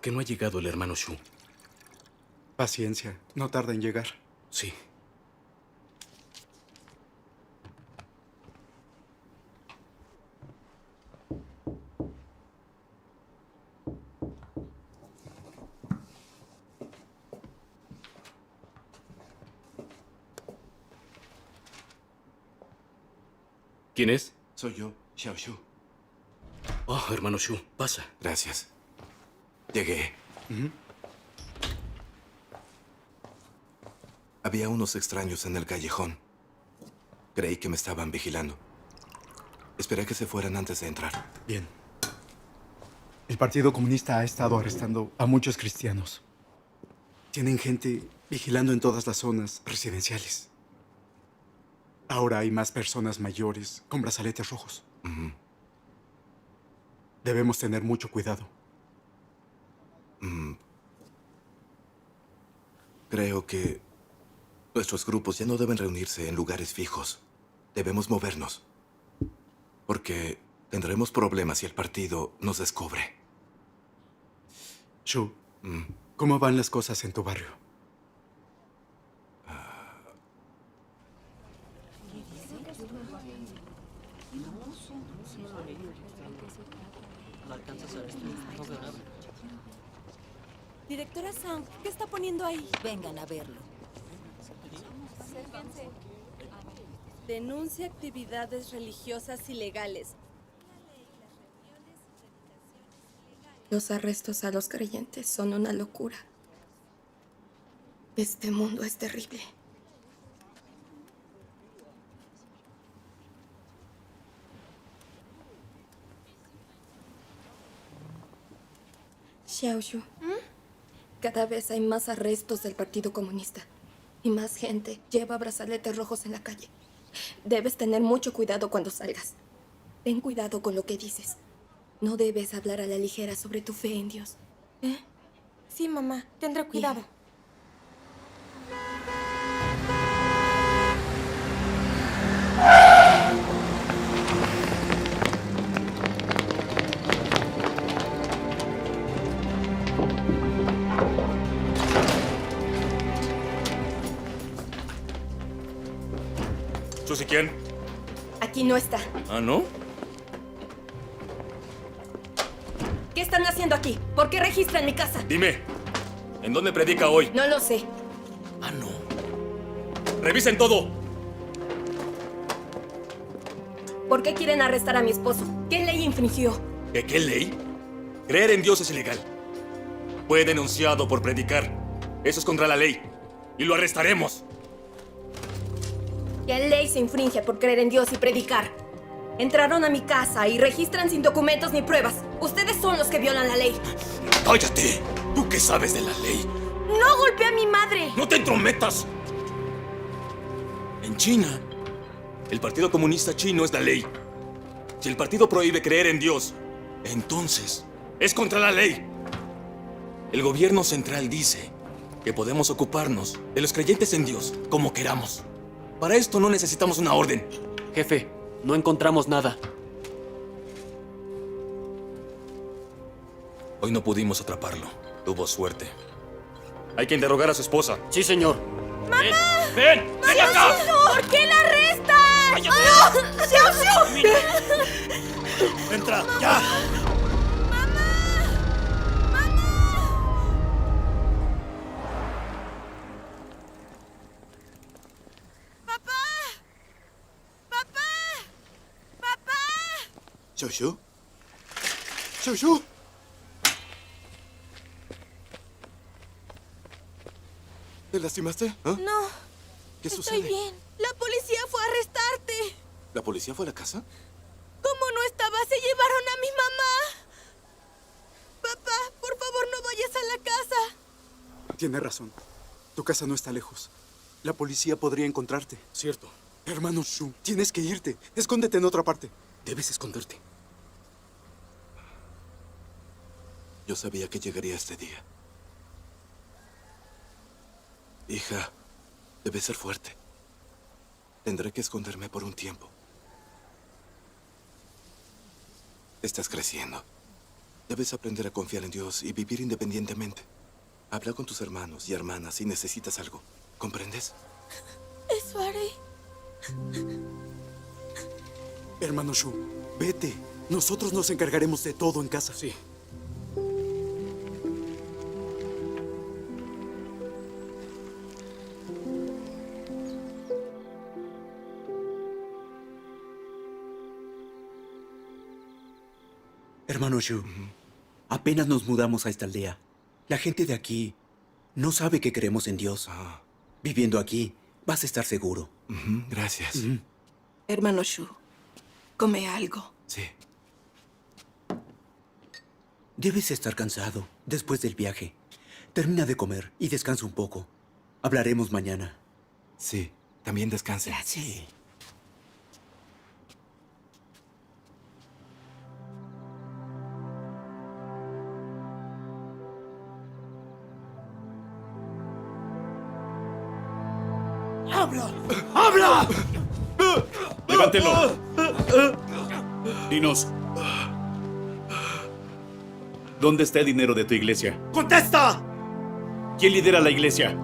¿Por qué no ha llegado el hermano Shu? Paciencia, no tarda en llegar. Sí. ¿Quién es? Soy yo, Xiao Shu. Oh, hermano Shu, pasa. Gracias. Llegué. Había unos extraños en el callejón. Creí que me estaban vigilando. Esperé que se fueran antes de entrar. Bien. El Partido Comunista ha estado arrestando a muchos cristianos. Tienen gente vigilando en todas las zonas residenciales. Ahora hay más personas mayores con brazaletes rojos. Debemos tener mucho cuidado. Creo que nuestros grupos ya no deben reunirse en lugares fijos. Debemos movernos. Porque tendremos problemas si el partido nos descubre. Shu, ¿cómo van las cosas en tu barrio? Directora Sam, ¿qué está poniendo ahí? Vengan a verlo. Denuncia actividades religiosas ilegales. Los arrestos a los creyentes son una locura. Este mundo es terrible. Xiaoshu, cada vez hay más arrestos del Partido Comunista. Y más gente lleva brazaletes rojos en la calle. Debes tener mucho cuidado cuando salgas. Ten cuidado con lo que dices. No debes hablar a la ligera sobre tu fe en Dios. ¿Eh? Sí, mamá, tendré cuidado. ¿Susi quién? Aquí no está. ¿Ah, no? ¿Qué están haciendo aquí? ¿Por qué registran mi casa? Dime, ¿en dónde predica hoy? No lo sé. Ah, no. ¡Revisen todo! ¿Por qué quieren arrestar a mi esposo? ¿Qué ley infringió? ¿Qué ley? Creer en Dios es ilegal. Fue denunciado por predicar. Eso es contra la ley. Y lo arrestaremos. ¿Qué ley se infringe por creer en Dios y predicar? Entraron a mi casa y registran sin documentos ni pruebas. Ustedes son los que violan la ley. ¡Cállate! ¿Tú qué sabes de la ley? ¡No golpeé a mi madre! ¡No te entrometas! En China, el Partido Comunista Chino es la ley. Si el partido prohíbe creer en Dios, entonces es contra la ley. El gobierno central dice que podemos ocuparnos de los creyentes en Dios como queramos. Para esto no necesitamos una orden. Jefe, no encontramos nada. Hoy no pudimos atraparlo. Tuvo suerte. Hay que interrogar a su esposa. Sí, señor. ¡Mamá! ¡Ven! ¡Ven acá! ¿Por qué la arrestan? ¡Cállate! ¡Xiaoshu! ¡Entra! ¡Ya! ¿Xiao Shu? ¿Xiao Shu? ¿Te lastimaste? ¿Ah? No, ¿Qué estoy sucede? bien. La policía fue a arrestarte. ¿La policía fue a la casa? ¿Cómo no estaba? Se llevaron a mi mamá. Papá, por favor, no vayas a la casa. Tiene razón. Tu casa no está lejos. La policía podría encontrarte. Cierto. Hermano Shu, tienes que irte. Escóndete en otra parte. Debes esconderte. Yo sabía que llegaría este día. Hija, debes ser fuerte. Tendré que esconderme por un tiempo. Estás creciendo. Debes aprender a confiar en Dios y vivir independientemente. Habla con tus hermanos y hermanas si necesitas algo. ¿Comprendes? Eso haré. Hermano Shu, vete. Nosotros nos encargaremos de todo en casa. Sí. Hermano Shu, apenas nos mudamos a esta aldea. La gente de aquí no sabe que creemos en Dios. Viviendo aquí, vas a estar seguro. Gracias. Hermano Shu, come algo. Sí. Debes estar cansado después del viaje. Termina de comer y descansa un poco. Hablaremos mañana. Sí. También descanse. Sí. ¡Habla! ¡Levántelo! Dinos. ¿Dónde está el dinero de tu iglesia? ¡Contesta! ¿Quién lidera la iglesia?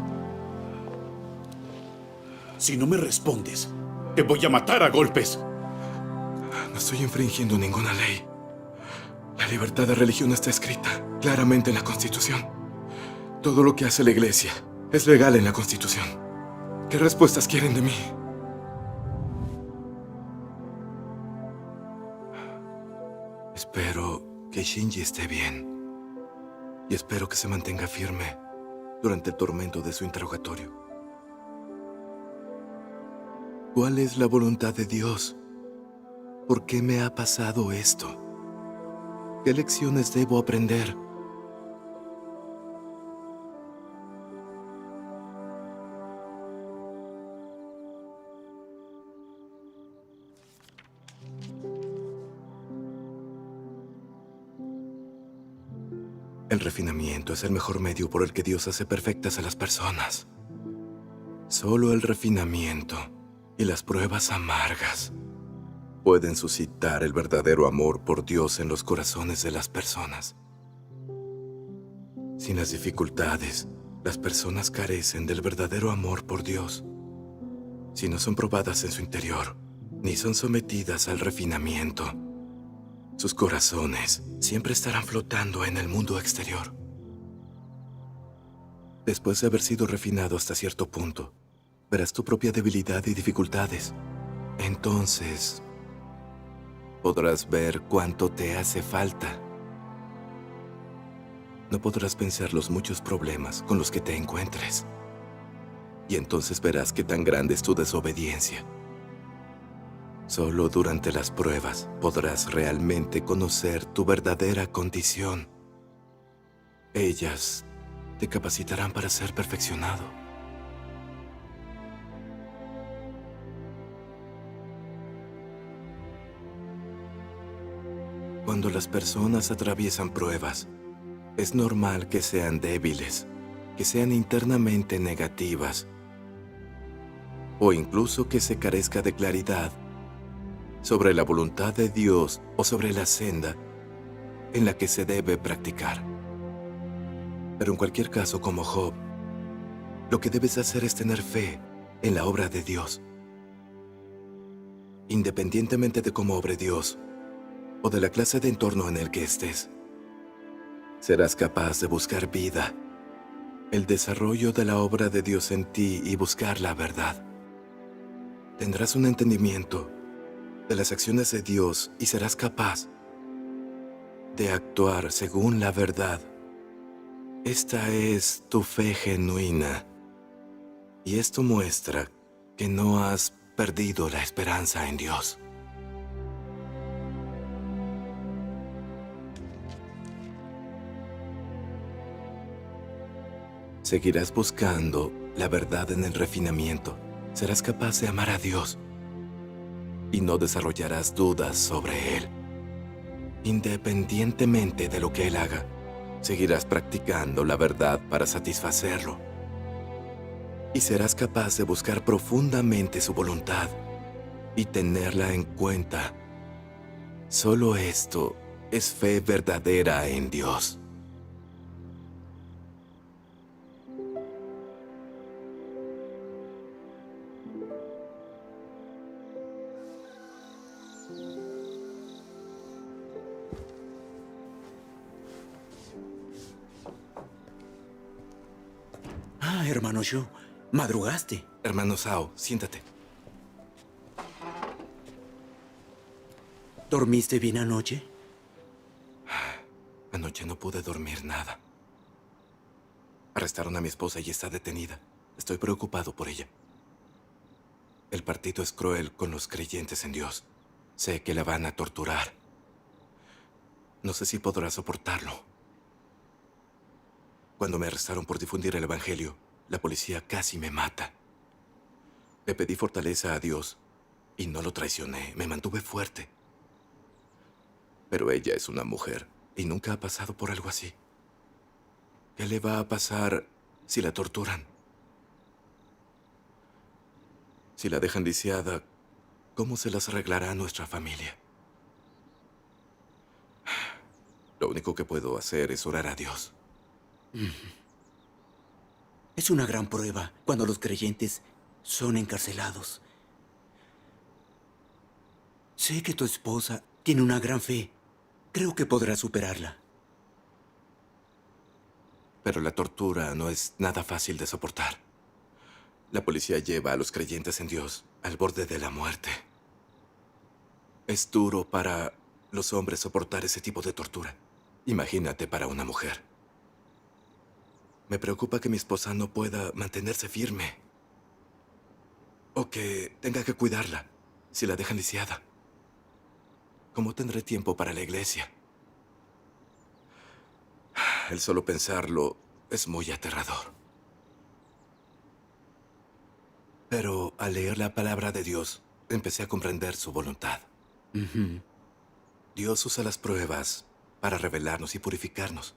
Si no me respondes, te voy a matar a golpes. No estoy infringiendo ninguna ley. La libertad de religión está escrita claramente en la Constitución. Todo lo que hace la iglesia es legal en la Constitución. ¿Qué respuestas quieren de mí? Espero que Shinji esté bien. Y espero que se mantenga firme durante el tormento de su interrogatorio. ¿Cuál es la voluntad de Dios? ¿Por qué me ha pasado esto? ¿Qué lecciones debo aprender? El refinamiento es el mejor medio por el que Dios hace perfectas a las personas. Solo el refinamiento y las pruebas amargas pueden suscitar el verdadero amor por Dios en los corazones de las personas. Sin las dificultades, las personas carecen del verdadero amor por Dios. Si no son probadas en su interior, ni son sometidas al refinamiento, sus corazones siempre estarán flotando en el mundo exterior. Después de haber sido refinado hasta cierto punto, verás tu propia debilidad y dificultades. Entonces, podrás ver cuánto te hace falta. No podrás vencer los muchos problemas con los que te encuentres. Y entonces verás qué tan grande es tu desobediencia. Solo durante las pruebas podrás realmente conocer tu verdadera condición. Ellas te capacitarán para ser perfeccionado. Cuando las personas atraviesan pruebas, es normal que sean débiles, que sean internamente negativas, o incluso que se carezca de claridad sobre la voluntad de Dios o sobre la senda en la que se debe practicar. Pero en cualquier caso, como Job, lo que debes hacer es tener fe en la obra de Dios. Independientemente de cómo obre Dios o de la clase de entorno en el que estés, serás capaz de buscar vida, el desarrollo de la obra de Dios en ti y buscar la verdad. Tendrás un entendimiento de las acciones de Dios y serás capaz de actuar según la verdad. Esta es tu fe genuina y esto muestra que no has perdido la esperanza en Dios. Seguirás buscando la verdad en el refinamiento. Serás capaz de amar a Dios y no desarrollarás dudas sobre Él. Independientemente de lo que Él haga, seguirás practicando la verdad para satisfacerlo. Y serás capaz de buscar profundamente su voluntad y tenerla en cuenta. Solo esto es fe verdadera en Dios. Ah, hermano Shu, madrugaste. Hermano Sao, siéntate. ¿Dormiste bien anoche? Anoche no pude dormir nada. Arrestaron a mi esposa y está detenida. Estoy preocupado por ella. El partido es cruel con los creyentes en Dios. Sé que la van a torturar. No sé si podrá soportarlo. Cuando me arrestaron por difundir el Evangelio, la policía casi me mata. Le pedí fortaleza a Dios y no lo traicioné. Me mantuve fuerte. Pero ella es una mujer y nunca ha pasado por algo así. ¿Qué le va a pasar si la torturan? Si la dejan lisiada, ¿cómo se las arreglará a nuestra familia? Lo único que puedo hacer es orar a Dios. Es una gran prueba cuando los creyentes son encarcelados. Sé que tu esposa tiene una gran fe. Creo que podrás superarla. Pero la tortura no es nada fácil de soportar. La policía lleva a los creyentes en Dios al borde de la muerte. Es duro para los hombres soportar ese tipo de tortura. Imagínate para una mujer. Me preocupa que mi esposa no pueda mantenerse firme. O que tenga que cuidarla si la dejan lisiada. ¿Cómo tendré tiempo para la iglesia? El solo pensarlo es muy aterrador. Pero al leer la palabra de Dios, empecé a comprender su voluntad. Dios usa las pruebas para revelarnos y purificarnos.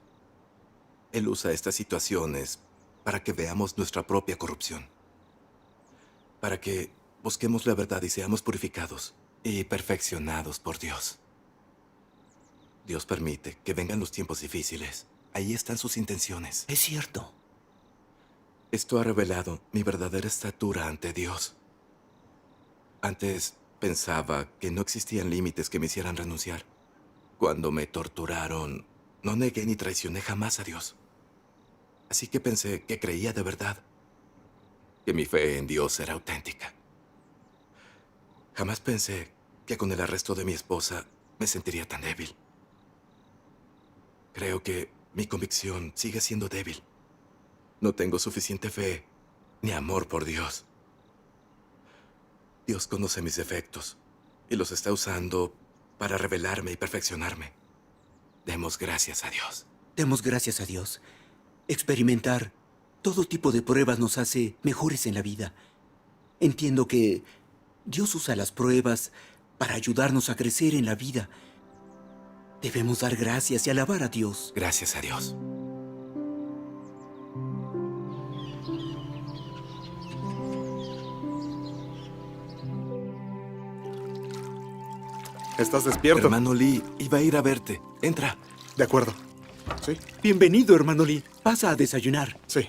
Él usa estas situaciones para que veamos nuestra propia corrupción. Para que busquemos la verdad y seamos purificados y perfeccionados por Dios. Dios permite que vengan los tiempos difíciles. Ahí están sus intenciones. Es cierto. Esto ha revelado mi verdadera estatura ante Dios. Antes pensaba que no existían límites que me hicieran renunciar. Cuando me torturaron, no negué ni traicioné jamás a Dios. Así que pensé que creía de verdad, que mi fe en Dios era auténtica. Jamás pensé que con el arresto de mi esposa me sentiría tan débil. Creo que mi convicción sigue siendo débil. No tengo suficiente fe ni amor por Dios. Dios conoce mis defectos y los está usando para revelarme y perfeccionarme. Demos gracias a Dios. Demos gracias a Dios. Experimentar todo tipo de pruebas nos hace mejores en la vida. Entiendo que Dios usa las pruebas para ayudarnos a crecer en la vida. Debemos dar gracias y alabar a Dios. Gracias a Dios. ¿Estás despierto? Hermano Lee, iba a ir a verte. Entra. De acuerdo. ¿Sí? Bienvenido, hermano Lee. Pasa a desayunar. Sí.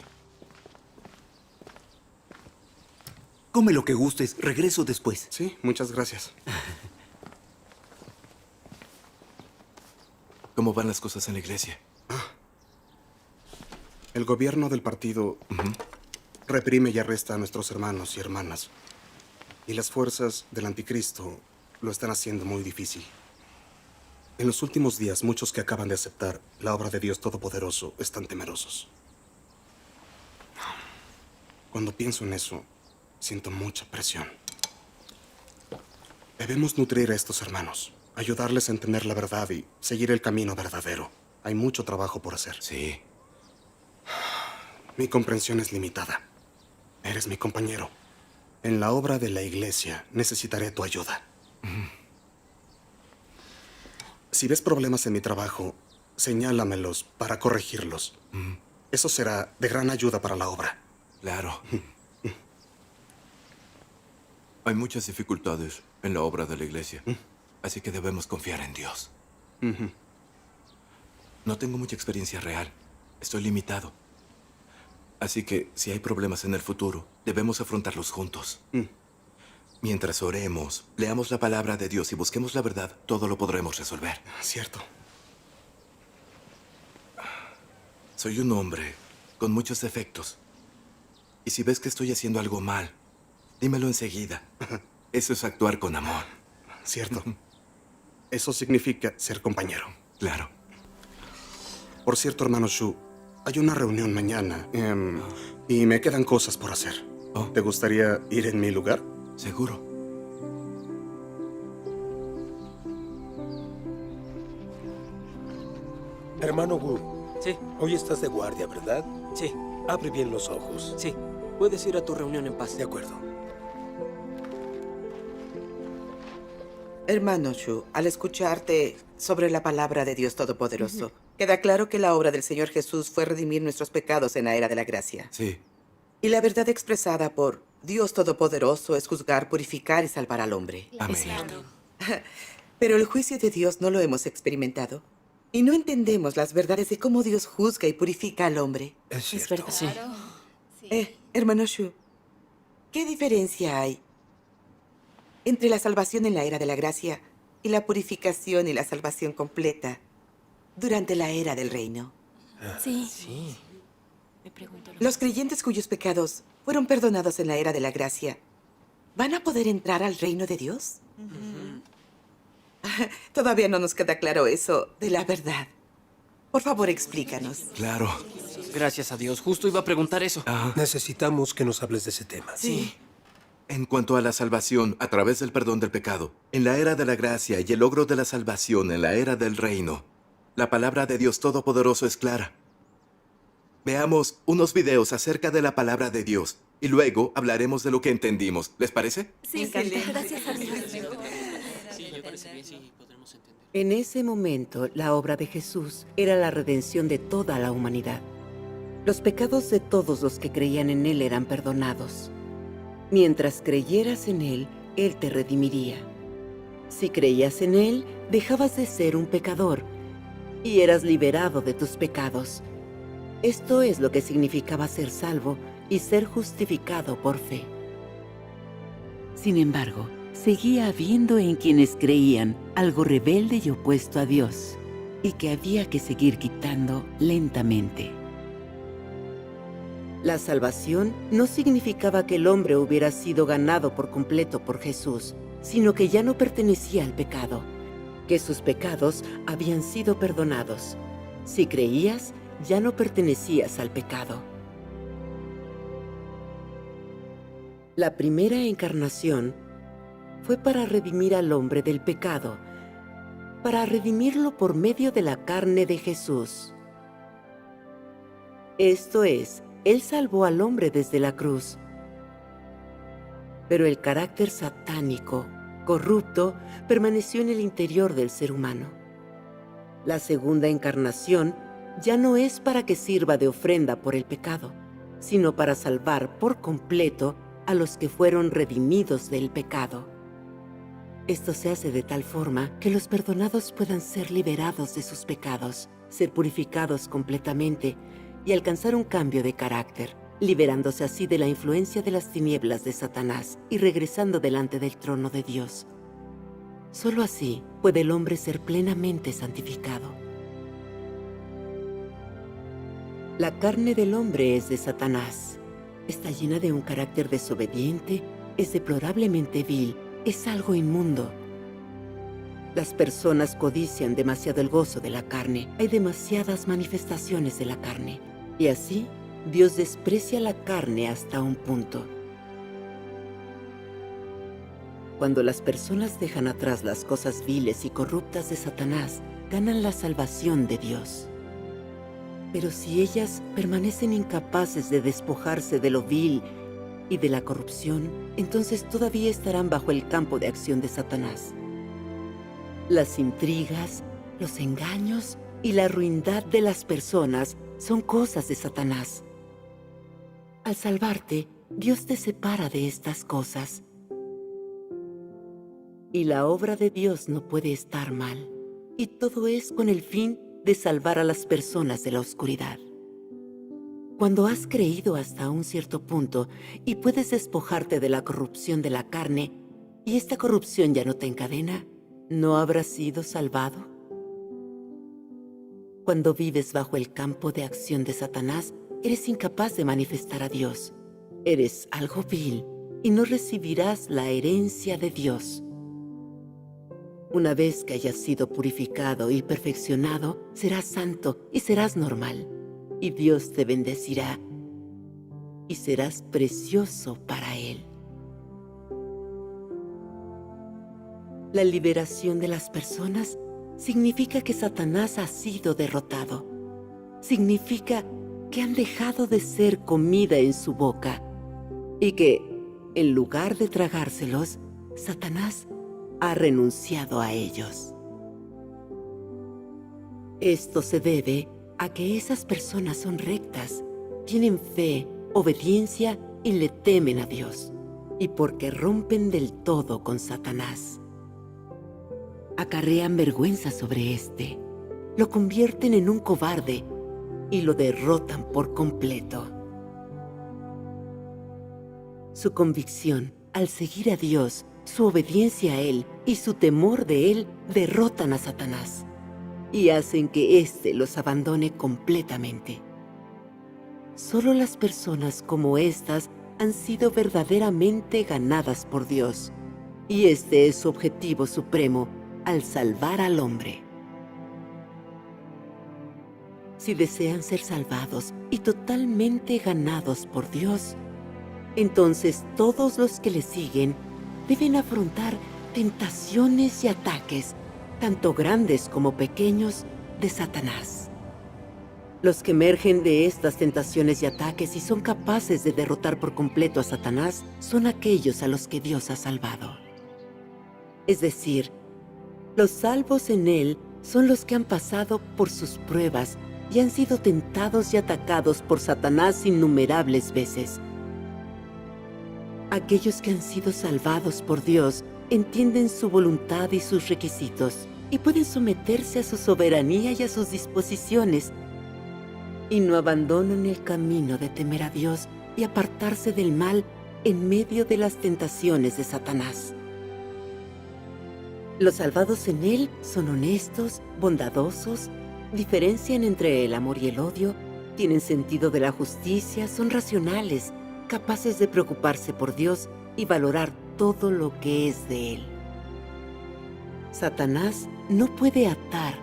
Come lo que gustes. Regreso después. Sí, muchas gracias. ¿Cómo van las cosas en la iglesia? El gobierno del partido reprime y arresta a nuestros hermanos y hermanas. Y las fuerzas del anticristo lo están haciendo muy difícil. En los últimos días, muchos que acaban de aceptar la obra de Dios Todopoderoso están temerosos. Cuando pienso en eso, siento mucha presión. Debemos nutrir a estos hermanos, ayudarles a entender la verdad y seguir el camino verdadero. Hay mucho trabajo por hacer. Sí. Mi comprensión es limitada. Eres mi compañero. En la obra de la iglesia necesitaré tu ayuda. Si ves problemas en mi trabajo, señálamelos para corregirlos. Eso será de gran ayuda para la obra. Claro. Hay muchas dificultades en la obra de la iglesia, así que debemos confiar en Dios. No tengo mucha experiencia real. Estoy limitado. Así que, si hay problemas en el futuro, debemos afrontarlos juntos. Mientras oremos, leamos la palabra de Dios y busquemos la verdad, todo lo podremos resolver. Cierto. Soy un hombre con muchos defectos. Y si ves que estoy haciendo algo mal, dímelo enseguida. Eso es actuar con amor. Cierto. Eso significa ser compañero. Claro. Por cierto, hermano Shu, hay una reunión mañana y me quedan cosas por hacer. Oh. ¿Te gustaría ir en mi lugar? Seguro. Hermano Wu, Sí, hoy estás de guardia, ¿verdad? sí, Abre bien los ojos. sí. Puedes ir a tu reunión en paz. De acuerdo. Hermano Shu, al escucharte sobre la palabra de Dios Todopoderoso, queda claro que la obra del Señor Jesús fue redimir nuestros pecados en la era de la gracia. Sí. Y la verdad expresada por Dios Todopoderoso es juzgar, purificar y salvar al hombre. Amén. Pero el juicio de Dios no lo hemos experimentado. Y no entendemos las verdades de cómo Dios juzga y purifica al hombre. Es cierto. Sí. Hermano Shu, ¿qué diferencia hay entre la salvación en la era de la gracia y la purificación y la salvación completa durante la era del reino? Sí. Sí. Los creyentes cuyos pecados fueron perdonados en la era de la gracia, ¿van a poder entrar al reino de Dios? Todavía no nos queda claro eso de la verdad. Por favor, explícanos. Claro. Gracias a Dios. Justo iba a preguntar eso. Necesitamos que nos hables de ese tema. Sí. En cuanto a la salvación a través del perdón del pecado, en la era de la gracia y el logro de la salvación en la era del reino, la palabra de Dios Todopoderoso es clara. Veamos unos videos acerca de la palabra de Dios y luego hablaremos de lo que entendimos. ¿Les parece? Sí, gracias a Dios. Sí, me parece bien. Sí, podremos entender. En ese momento, la obra de Jesús era la redención de toda la humanidad. Los pecados de todos los que creían en Él eran perdonados. Mientras creyeras en Él, Él te redimiría. Si creías en Él, dejabas de ser un pecador y eras liberado de tus pecados. Esto es lo que significaba ser salvo y ser justificado por fe. Sin embargo, seguía habiendo en quienes creían algo rebelde y opuesto a Dios, y que había que seguir quitando lentamente. La salvación no significaba que el hombre hubiera sido ganado por completo por Jesús, sino que ya no pertenecía al pecado, que sus pecados habían sido perdonados. Si creías, ya no pertenecías al pecado. La primera encarnación fue para redimir al hombre del pecado, para redimirlo por medio de la carne de Jesús. Esto es, Él salvó al hombre desde la cruz. Pero el carácter satánico, corrupto, permaneció en el interior del ser humano. La segunda encarnación ya no es para que sirva de ofrenda por el pecado, sino para salvar por completo a los que fueron redimidos del pecado. Esto se hace de tal forma que los perdonados puedan ser liberados de sus pecados, ser purificados completamente y alcanzar un cambio de carácter, liberándose así de la influencia de las tinieblas de Satanás y regresando delante del trono de Dios. Solo así puede el hombre ser plenamente santificado. La carne del hombre es de Satanás. Está llena de un carácter desobediente, es deplorablemente vil, es algo inmundo. Las personas codician demasiado el gozo de la carne. Hay demasiadas manifestaciones de la carne. Y así, Dios desprecia la carne hasta un punto. Cuando las personas dejan atrás las cosas viles y corruptas de Satanás, ganan la salvación de Dios. Pero si ellas permanecen incapaces de despojarse de lo vil y de la corrupción, entonces todavía estarán bajo el campo de acción de Satanás. Las intrigas, los engaños y la ruindad de las personas son cosas de Satanás. Al salvarte, Dios te separa de estas cosas. Y la obra de Dios no puede estar mal. Y todo es con el fin de salvar a las personas de la oscuridad. Cuando has creído hasta un cierto punto y puedes despojarte de la corrupción de la carne y esta corrupción ya no te encadena, ¿no habrás sido salvado? Cuando vives bajo el campo de acción de Satanás, eres incapaz de manifestar a Dios. Eres algo vil y no recibirás la herencia de Dios. Una vez que hayas sido purificado y perfeccionado, serás santo y serás normal. Y Dios te bendecirá y serás precioso para Él. La liberación de las personas significa que Satanás ha sido derrotado. Significa que han dejado de ser comida en su boca y que, en lugar de tragárselos, Satanás ha renunciado a ellos. Esto se debe a que esas personas son rectas, tienen fe, obediencia y le temen a Dios, y porque rompen del todo con Satanás. Acarrean vergüenza sobre éste, lo convierten en un cobarde y lo derrotan por completo. Su convicción al seguir a Dios, su obediencia a Él y su temor de Él derrotan a Satanás y hacen que éste los abandone completamente. Solo las personas como estas han sido verdaderamente ganadas por Dios, y este es su objetivo supremo al salvar al hombre. Si desean ser salvados y totalmente ganados por Dios, entonces todos los que le siguen deben afrontar tentaciones y ataques, tanto grandes como pequeños, de Satanás. Los que emergen de estas tentaciones y ataques y son capaces de derrotar por completo a Satanás son aquellos a los que Dios ha salvado. Es decir, los salvos en Él son los que han pasado por sus pruebas y han sido tentados y atacados por Satanás innumerables veces. Aquellos que han sido salvados por Dios entienden su voluntad y sus requisitos y pueden someterse a su soberanía y a sus disposiciones y no abandonan el camino de temer a Dios y apartarse del mal en medio de las tentaciones de Satanás. Los salvados en Él son honestos, bondadosos, diferencian entre el amor y el odio, tienen sentido de la justicia, son racionales, capaces de preocuparse por Dios y valorar todo lo que es de Él. Satanás no puede atar,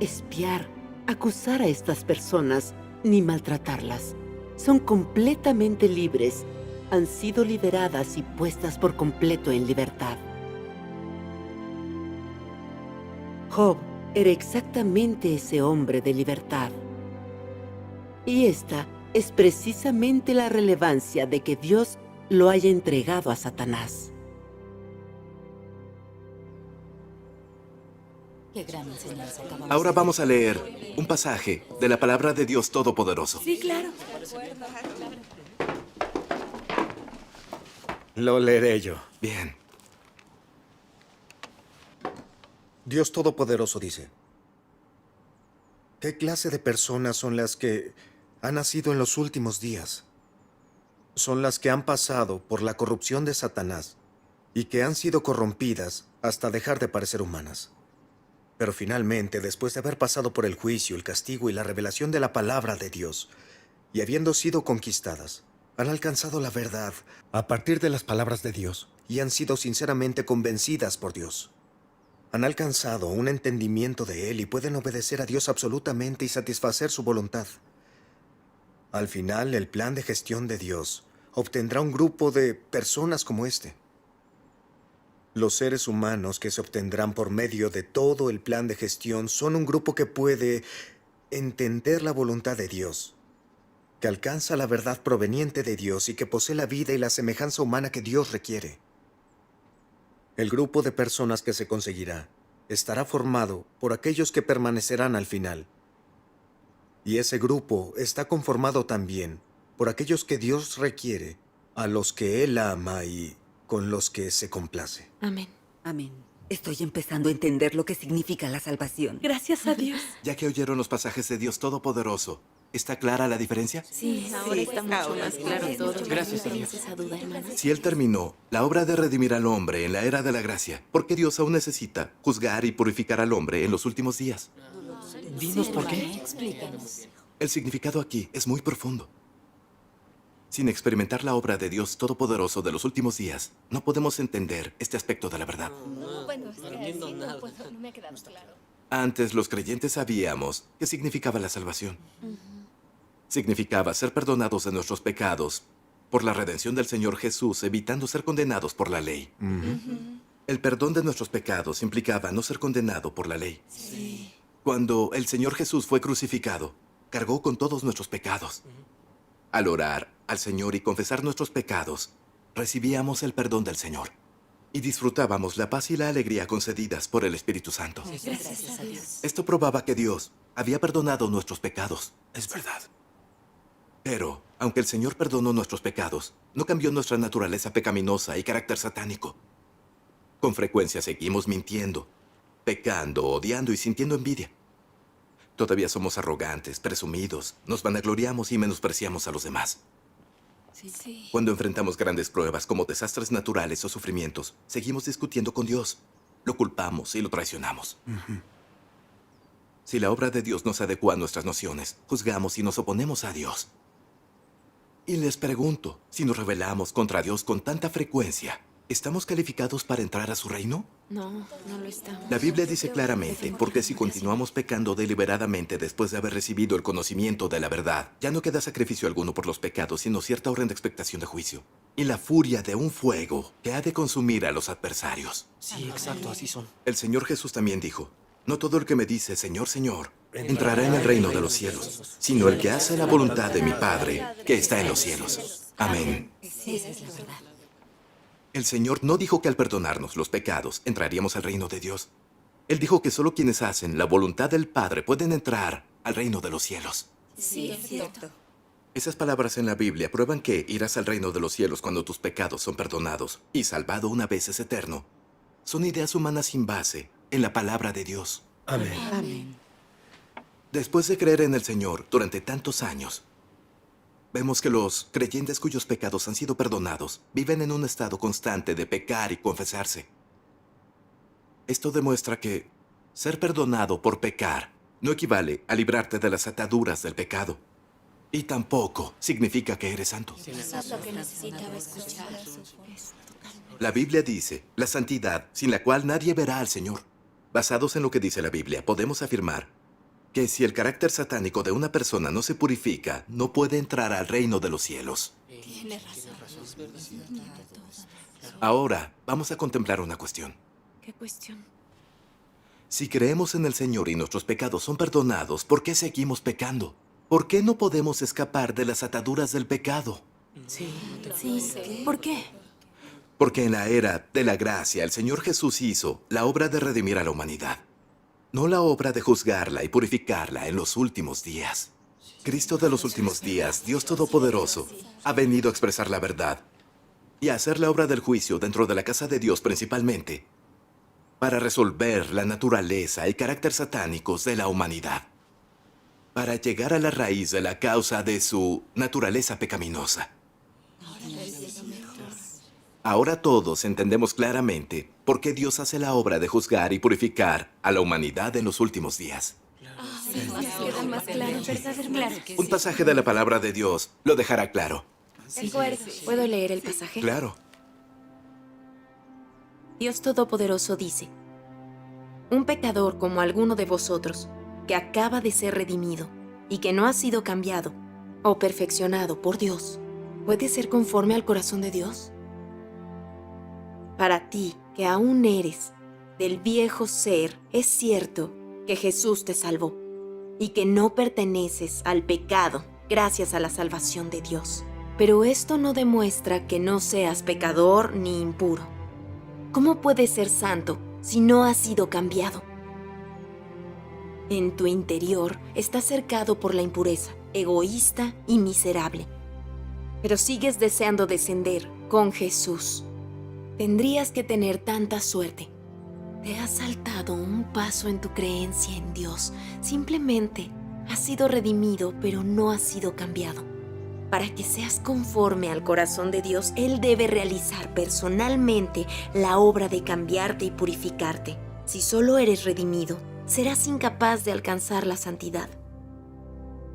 espiar, acusar a estas personas ni maltratarlas. Son completamente libres, han sido liberadas y puestas por completo en libertad. Job era exactamente ese hombre de libertad. Y esta es precisamente la relevancia de que Dios lo haya entregado a Satanás. Qué gran enseñanza acabamos Ahora de vamos a leer un pasaje de la palabra de Dios Todopoderoso. Sí, claro. Lo leeré yo. Bien. Dios Todopoderoso dice: ¿qué clase de personas son las que han nacido en los últimos días? Son las que han pasado por la corrupción de Satanás y que han sido corrompidas hasta dejar de parecer humanas. Pero finalmente, después de haber pasado por el juicio, el castigo y la revelación de la palabra de Dios, y habiendo sido conquistadas, han alcanzado la verdad a partir de las palabras de Dios y han sido sinceramente convencidas por Dios. Han alcanzado un entendimiento de Él y pueden obedecer a Dios absolutamente y satisfacer su voluntad. Al final, el plan de gestión de Dios obtendrá un grupo de personas como este. Los seres humanos que se obtendrán por medio de todo el plan de gestión son un grupo que puede entender la voluntad de Dios, que alcanza la verdad proveniente de Dios y que posee la vida y la semejanza humana que Dios requiere. El grupo de personas que se conseguirá estará formado por aquellos que permanecerán al final. Y ese grupo está conformado también por aquellos que Dios requiere, a los que Él ama y con los que se complace. Amén. Amén. Estoy empezando a entender lo que significa la salvación. Gracias a Dios. Ya que oyeron los pasajes de Dios Todopoderoso, ¿está clara la diferencia? Sí, ahora está mucho más claro todo. Gracias a Dios. Esa duda, hermana. Si Él terminó la obra de redimir al hombre en la era de la gracia, ¿por qué Dios aún necesita juzgar y purificar al hombre en los últimos días? Dinos por qué. Explícanos. El significado aquí es muy profundo. Sin experimentar la obra de Dios Todopoderoso de los últimos días, no podemos entender este aspecto de la verdad. Bueno, No entiendo nada. no me ha quedado claro. Antes los creyentes sabíamos qué significaba la salvación. Significaba ser perdonados de nuestros pecados por la redención del Señor Jesús, evitando ser condenados por la ley. El perdón de nuestros pecados implicaba no ser condenado por la ley. Cuando el Señor Jesús fue crucificado, cargó con todos nuestros pecados. Al orar al Señor y confesar nuestros pecados, recibíamos el perdón del Señor y disfrutábamos la paz y la alegría concedidas por el Espíritu Santo. Gracias a Dios. Esto probaba que Dios había perdonado nuestros pecados. Es verdad. Pero, aunque el Señor perdonó nuestros pecados, no cambió nuestra naturaleza pecaminosa y carácter satánico. Con frecuencia seguimos mintiendo, pecando, odiando y sintiendo envidia. Todavía somos arrogantes, presumidos, nos vanagloriamos y menospreciamos a los demás. Cuando enfrentamos grandes pruebas como desastres naturales o sufrimientos, seguimos discutiendo con Dios. Lo culpamos y lo traicionamos. Si la obra de Dios no se adecua a nuestras nociones, juzgamos y nos oponemos a Dios. Y les pregunto, si nos rebelamos contra Dios con tanta frecuencia, ¿estamos calificados para entrar a su reino? No, no lo estamos. La Biblia dice claramente, porque si continuamos pecando deliberadamente después de haber recibido el conocimiento de la verdad, ya no queda sacrificio alguno por los pecados, sino cierta horrenda expectación de juicio. Y la furia de un fuego que ha de consumir a los adversarios. Sí, exacto, así son. El Señor Jesús también dijo, no todo el que me dice, Señor, Señor, entrará en el reino de los cielos, sino el que hace la voluntad de mi Padre, que está en los cielos. Amén. Sí, esa es la verdad. El Señor no dijo que al perdonarnos los pecados entraríamos al reino de Dios. Él dijo que solo quienes hacen la voluntad del Padre pueden entrar al reino de los cielos. Sí, es cierto. Esas palabras en la Biblia prueban que irás al reino de los cielos cuando tus pecados son perdonados y salvado una vez es eterno. Son ideas humanas sin base en la palabra de Dios. Amén. Amén. Después de creer en el Señor durante tantos años, vemos que los creyentes cuyos pecados han sido perdonados viven en un estado constante de pecar y confesarse. Esto demuestra que ser perdonado por pecar no equivale a librarte de las ataduras del pecado. Y tampoco significa que eres santo. Eso es lo que necesitaba escuchar. La Biblia dice, la santidad sin la cual nadie verá al Señor. Basados en lo que dice la Biblia, podemos afirmar que si el carácter satánico de una persona no se purifica, no puede entrar al reino de los cielos. Tiene razón. Ahora, vamos a contemplar una cuestión. ¿Qué cuestión? Si creemos en el Señor y nuestros pecados son perdonados, ¿por qué seguimos pecando? ¿Por qué no podemos escapar de las ataduras del pecado? Sí. ¿Por qué? Porque en la era de la gracia, el Señor Jesús hizo la obra de redimir a la humanidad. No la obra de juzgarla y purificarla en los últimos días. Cristo de los últimos días, Dios Todopoderoso, ha venido a expresar la verdad y a hacer la obra del juicio dentro de la casa de Dios principalmente, para resolver la naturaleza y carácter satánicos de la humanidad, para llegar a la raíz de la causa de su naturaleza pecaminosa. Ahora todos entendemos claramente por qué Dios hace la obra de juzgar y purificar a la humanidad en los últimos días. Queda más claro, ¿verdad? Un pasaje de la palabra de Dios lo dejará claro. ¿Puedo leer el pasaje? Claro. Dios Todopoderoso dice, un pecador como alguno de vosotros, que acaba de ser redimido y que no ha sido cambiado o perfeccionado por Dios, ¿puede ser conforme al corazón de Dios? Para ti, que aún eres del viejo ser, es cierto que Jesús te salvó y que no perteneces al pecado gracias a la salvación de Dios. Pero esto no demuestra que no seas pecador ni impuro. ¿Cómo puedes ser santo si no has sido cambiado? En tu interior estás cercado por la impureza, egoísta y miserable. Pero sigues deseando descender con Jesús. Tendrías que tener tanta suerte. Te has saltado un paso en tu creencia en Dios. Simplemente has sido redimido, pero no has sido cambiado. Para que seas conforme al corazón de Dios, Él debe realizar personalmente la obra de cambiarte y purificarte. Si solo eres redimido, serás incapaz de alcanzar la santidad.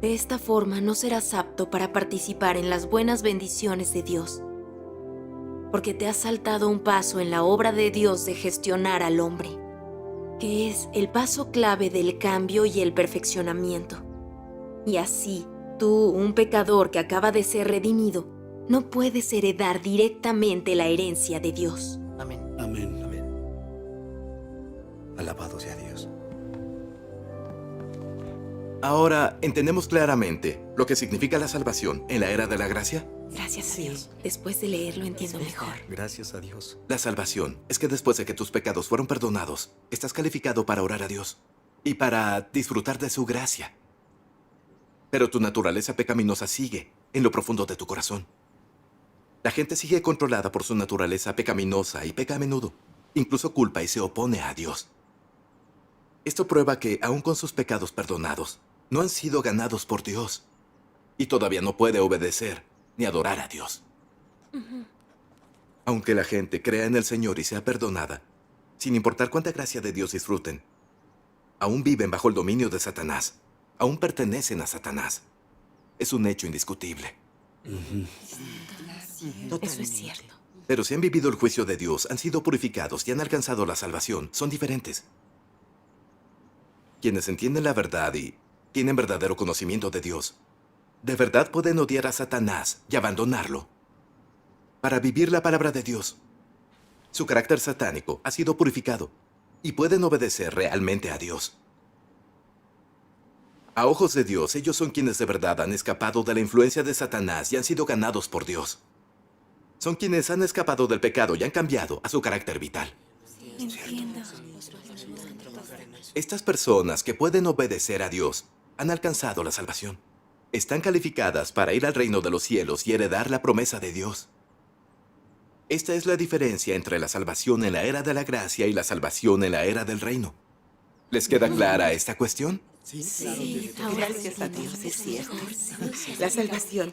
De esta forma no serás apto para participar en las buenas bendiciones de Dios, porque te has saltado un paso en la obra de Dios de gestionar al hombre, que es el paso clave del cambio y el perfeccionamiento. Y así, tú, un pecador que acaba de ser redimido, no puedes heredar directamente la herencia de Dios. Amén. Amén. Amén. Alabado sea Dios. Ahora, ¿entendemos claramente lo que significa la salvación en la era de la gracia? Gracias a Dios. Después de leerlo entiendo mejor. Gracias a Dios. La salvación es que después de que tus pecados fueron perdonados, estás calificado para orar a Dios y para disfrutar de su gracia. Pero tu naturaleza pecaminosa sigue en lo profundo de tu corazón. La gente sigue controlada por su naturaleza pecaminosa y peca a menudo. Incluso culpa y se opone a Dios. Esto prueba que, aun con sus pecados perdonados, no han sido ganados por Dios. Y todavía no puede obedecer ni adorar a Dios. Aunque la gente crea en el Señor y sea perdonada, sin importar cuánta gracia de Dios disfruten, aún viven bajo el dominio de Satanás. Aún pertenecen a Satanás. Es un hecho indiscutible. Eso es cierto. Pero si han vivido el juicio de Dios, han sido purificados y han alcanzado la salvación, son diferentes. Quienes entienden la verdad y tienen verdadero conocimiento de Dios, de verdad pueden odiar a Satanás y abandonarlo para vivir la palabra de Dios. Su carácter satánico ha sido purificado y pueden obedecer realmente a Dios. A ojos de Dios, ellos son quienes de verdad han escapado de la influencia de Satanás y han sido ganados por Dios. Son quienes han escapado del pecado y han cambiado a su carácter vital. Entiendo. Estas personas que pueden obedecer a Dios han alcanzado la salvación. Están calificadas para ir al reino de los cielos y heredar la promesa de Dios. Esta es la diferencia entre la salvación en la era de la gracia y la salvación en la era del reino. ¿Les queda clara esta cuestión? Sí, gracias a Dios, es cierto. La salvación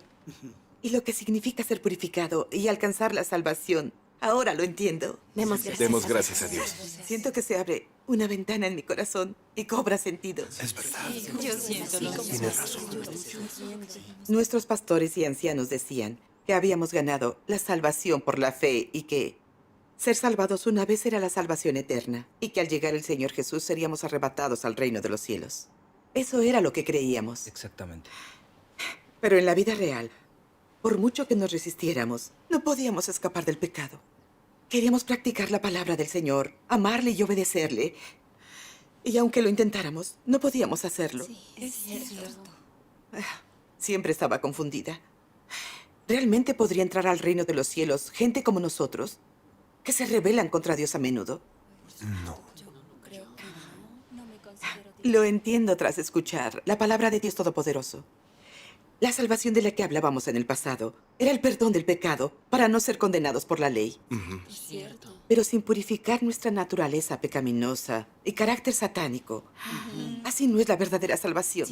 y lo que significa ser purificado y alcanzar la salvación. Ahora lo entiendo. Demos gracias a Dios. Siento que se abre una ventana en mi corazón y cobra sentido. Es verdad. Yo siento lo mismo. Tienes razón. Nuestros pastores y ancianos decían que habíamos ganado la salvación por la fe y que ser salvados una vez era la salvación eterna y que al llegar el Señor Jesús seríamos arrebatados al reino de los cielos. Eso era lo que creíamos. Exactamente. Pero en la vida real, por mucho que nos resistiéramos, no podíamos escapar del pecado. Queríamos practicar la palabra del Señor, amarle y obedecerle. Y aunque lo intentáramos, no podíamos hacerlo. Es cierto. Siempre estaba confundida. ¿Realmente podría entrar al reino de los cielos gente como nosotros, que se rebelan contra Dios a menudo? No. Lo entiendo tras escuchar la palabra de Dios Todopoderoso. La salvación de la que hablábamos en el pasado era el perdón del pecado para no ser condenados por la ley. Pero sin purificar nuestra naturaleza pecaminosa y carácter satánico, así no es la verdadera salvación.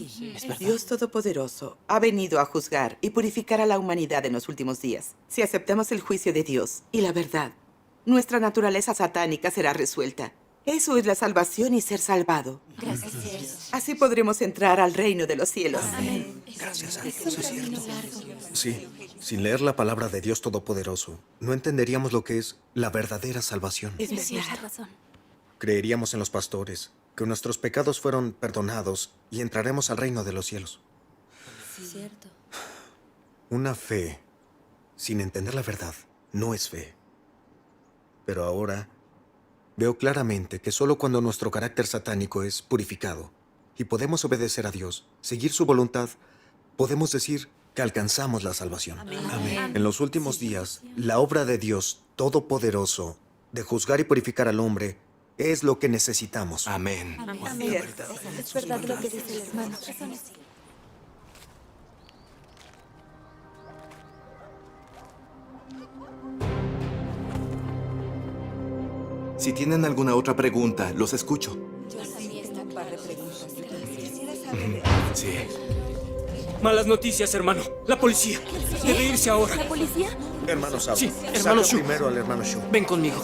Dios Todopoderoso ha venido a juzgar y purificar a la humanidad en los últimos días. Si aceptamos el juicio de Dios y la verdad, nuestra naturaleza satánica será resuelta. Eso es la salvación y ser salvado. Gracias. Así podremos entrar al reino de los cielos. Amén. Gracias a Dios, es cierto. Sí, sin leer la palabra de Dios Todopoderoso, no entenderíamos lo que es la verdadera salvación. Es Tienes verdad. razón. Creeríamos en los pastores, que nuestros pecados fueron perdonados y entraremos al reino de los cielos. Cierto. Una fe sin entender la verdad no es fe. Pero ahora veo claramente que solo cuando nuestro carácter satánico es purificado y podemos obedecer a Dios, seguir su voluntad, podemos decir que alcanzamos la salvación. Amén. En los últimos días, la obra de Dios Todopoderoso de juzgar y purificar al hombre es lo que necesitamos. Amén. Amén. Es verdad lo que dice el hermano. Si tienen alguna otra pregunta, los escucho. Yo también tengo un par de preguntas. Sí. Malas noticias, hermano. La policía. Debe irse ahora. ¿La policía? Hermano Sao. Sí, saca hermano Shu. primero al hermano Shu. Ven conmigo.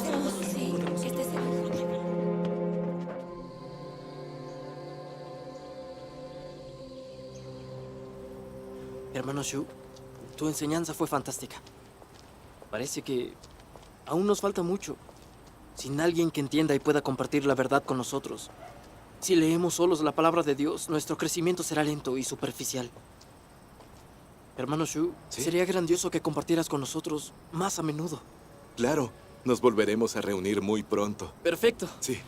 Hermano Shu, tu enseñanza fue fantástica. Parece que aún nos falta mucho. Sin alguien que entienda y pueda compartir la verdad con nosotros. Si leemos solos la palabra de Dios, nuestro crecimiento será lento y superficial. Hermano Shu, ¿Sí? sería grandioso que compartieras con nosotros más a menudo. Claro, nos volveremos a reunir muy pronto. Perfecto. Sí.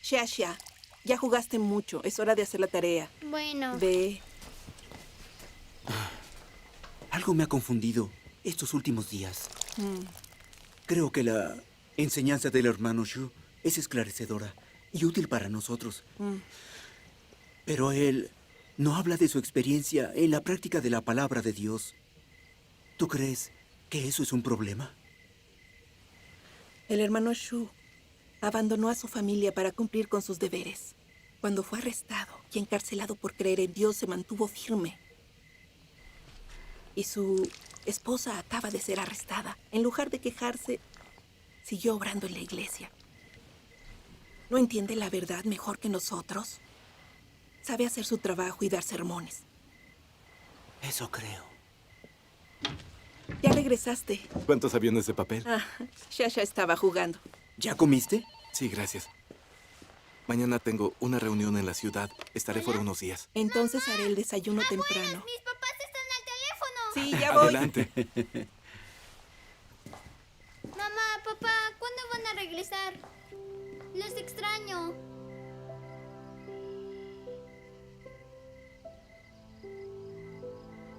Xia, ya jugaste mucho. Es hora de hacer la tarea. Bueno. Ve. Algo me ha confundido estos últimos días. Creo que la enseñanza del hermano Shu es esclarecedora y útil para nosotros. Pero él no habla de su experiencia en la práctica de la palabra de Dios. ¿Tú crees que eso es un problema? El hermano Shu abandonó a su familia para cumplir con sus deberes. Cuando fue arrestado y encarcelado por creer en Dios, se mantuvo firme. Y su esposa acaba de ser arrestada. En lugar de quejarse, siguió obrando en la iglesia. ¿No entiende la verdad mejor que nosotros? Sabe hacer su trabajo y dar sermones. Eso creo. Ya regresaste. ¿Cuántos aviones de papel? Xia estaba jugando. ¿Ya comiste? Sí, gracias. Mañana tengo una reunión en la ciudad. Estaré fuera unos días. Entonces haré el desayuno temprano. ¡Mis papás están al teléfono! Sí, ya voy. Adelante. Mamá, papá, ¿cuándo van a regresar? Los extraño.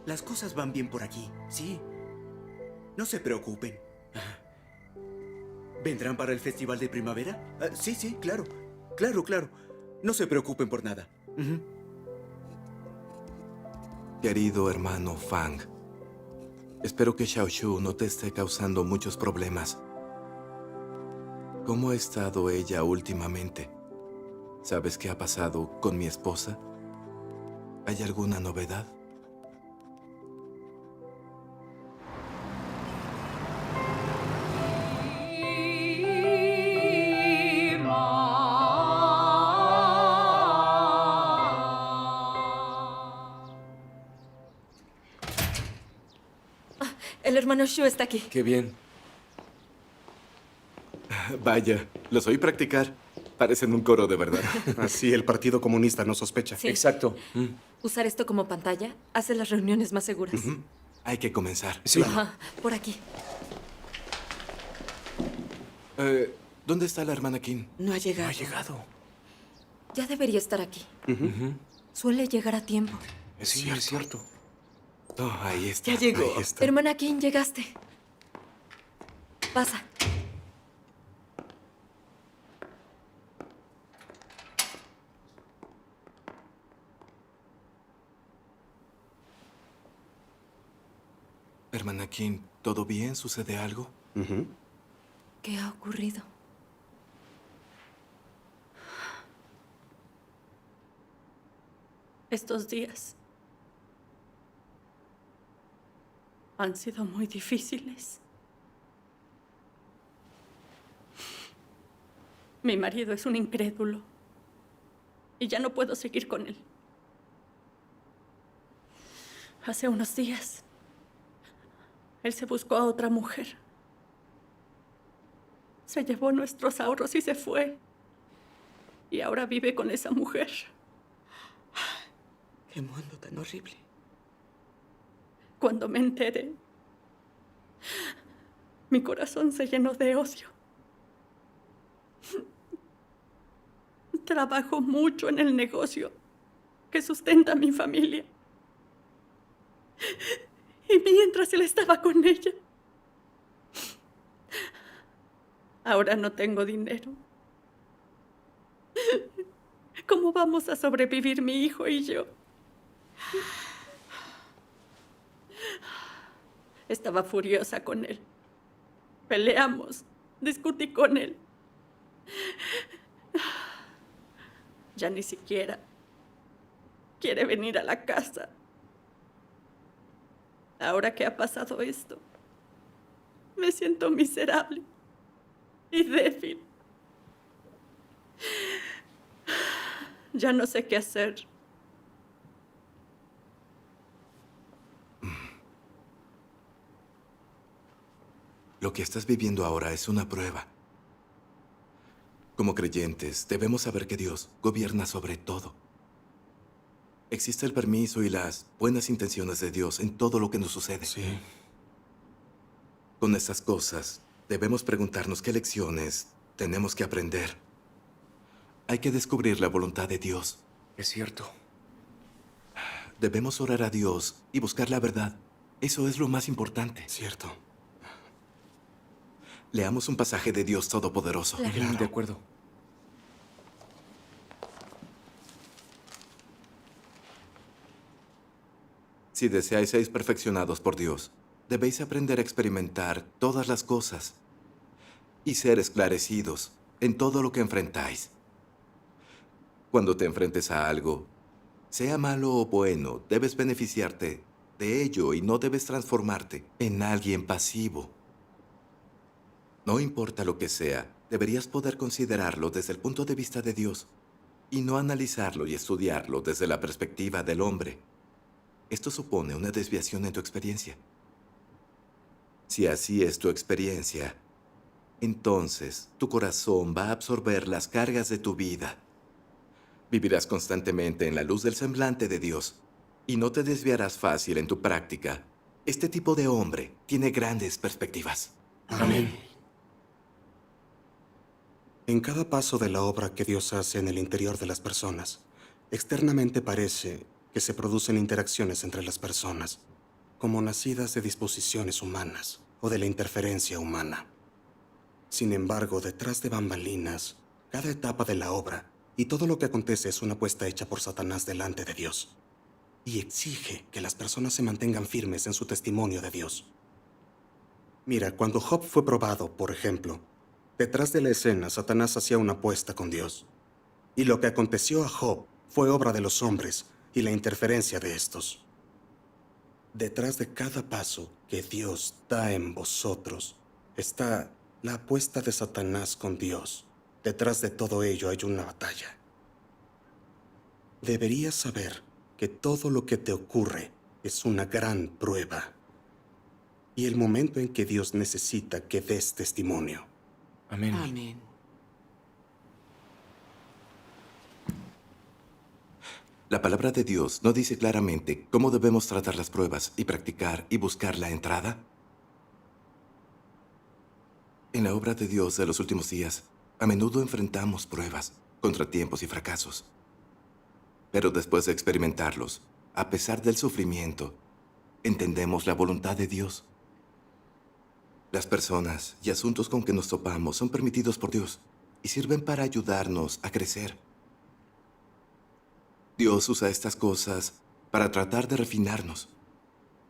Las cosas van bien por aquí, sí. No se preocupen. ¿Vendrán para el festival de primavera? Sí, claro. Claro. No se preocupen por nada. Querido hermano Fang, espero que Xiaoshu no te esté causando muchos problemas. ¿Cómo ha estado ella últimamente? ¿Sabes qué ha pasado con mi esposa? ¿Hay alguna novedad? El hermano Shu está aquí. Qué bien. Vaya, los oí practicar. Parecen un coro de verdad. Así el Partido Comunista no sospecha. Sí. Exacto. Usar esto como pantalla hace las reuniones más seguras. Hay que comenzar. Sí. Ajá, por aquí. ¿Dónde está la hermana Kim? No ha llegado. No ha llegado. Ya debería estar aquí. Suele llegar a tiempo. Sí, es cierto. Oh, ahí está. Ya llegó. Ahí está. Hermana Kim, llegaste. Pasa. Hermana Kim, ¿todo bien? ¿Sucede algo? ¿Qué ha ocurrido? Estos días han sido muy difíciles. Mi marido es un incrédulo y ya no puedo seguir con él. Hace unos días, él se buscó a otra mujer. Se llevó nuestros ahorros y se fue. Y ahora vive con esa mujer. Qué mundo tan horrible. Cuando me enteré, mi corazón se llenó de odio. Trabajo mucho en el negocio que sustenta a mi familia. Y mientras él estaba con ella, ahora no tengo dinero. ¿Cómo vamos a sobrevivir mi hijo y yo? Estaba furiosa con él. Peleamos, discutí con él. Ya ni siquiera quiere venir a la casa. Ahora que ha pasado esto, me siento miserable y débil. Ya no sé qué hacer. Lo que estás viviendo ahora es una prueba. Como creyentes, debemos saber que Dios gobierna sobre todo. Existe el permiso y las buenas intenciones de Dios en todo lo que nos sucede. Sí. Con estas cosas, debemos preguntarnos qué lecciones tenemos que aprender. Hay que descubrir la voluntad de Dios. Es cierto. Debemos orar a Dios y buscar la verdad. Eso es lo más importante. Cierto. Leamos un pasaje de Dios Todopoderoso. De acuerdo. Si deseáis ser perfeccionados por Dios, debéis aprender a experimentar todas las cosas y ser esclarecidos en todo lo que enfrentáis. Cuando te enfrentes a algo, sea malo o bueno, debes beneficiarte de ello y no debes transformarte en alguien pasivo. No importa lo que sea, deberías poder considerarlo desde el punto de vista de Dios y no analizarlo y estudiarlo desde la perspectiva del hombre. Esto supone una desviación en tu experiencia. Si así es tu experiencia, entonces tu corazón va a absorber las cargas de tu vida. Vivirás constantemente en la luz del semblante de Dios y no te desviarás fácil en tu práctica. Este tipo de hombre tiene grandes perspectivas. Amén. En cada paso de la obra que Dios hace en el interior de las personas, externamente parece que se producen interacciones entre las personas, como nacidas de disposiciones humanas o de la interferencia humana. Sin embargo, detrás de bambalinas, cada etapa de la obra y todo lo que acontece es una apuesta hecha por Satanás delante de Dios, y exige que las personas se mantengan firmes en su testimonio de Dios. Mira, cuando Job fue probado, por ejemplo, detrás de la escena, Satanás hacía una apuesta con Dios. Y lo que aconteció a Job fue obra de los hombres y la interferencia de estos. Detrás de cada paso que Dios da en vosotros está la apuesta de Satanás con Dios. Detrás de todo ello hay una batalla. Deberías saber que todo lo que te ocurre es una gran prueba y el momento en que Dios necesita que des testimonio. Amén. Amén. La palabra de Dios no dice claramente cómo debemos tratar las pruebas y practicar y buscar la entrada. En la obra de Dios de los últimos días, a menudo enfrentamos pruebas, contratiempos y fracasos. Pero después de experimentarlos, a pesar del sufrimiento, entendemos la voluntad de Dios. Las personas y asuntos con que nos topamos son permitidos por Dios y sirven para ayudarnos a crecer. Dios usa estas cosas para tratar de refinarnos,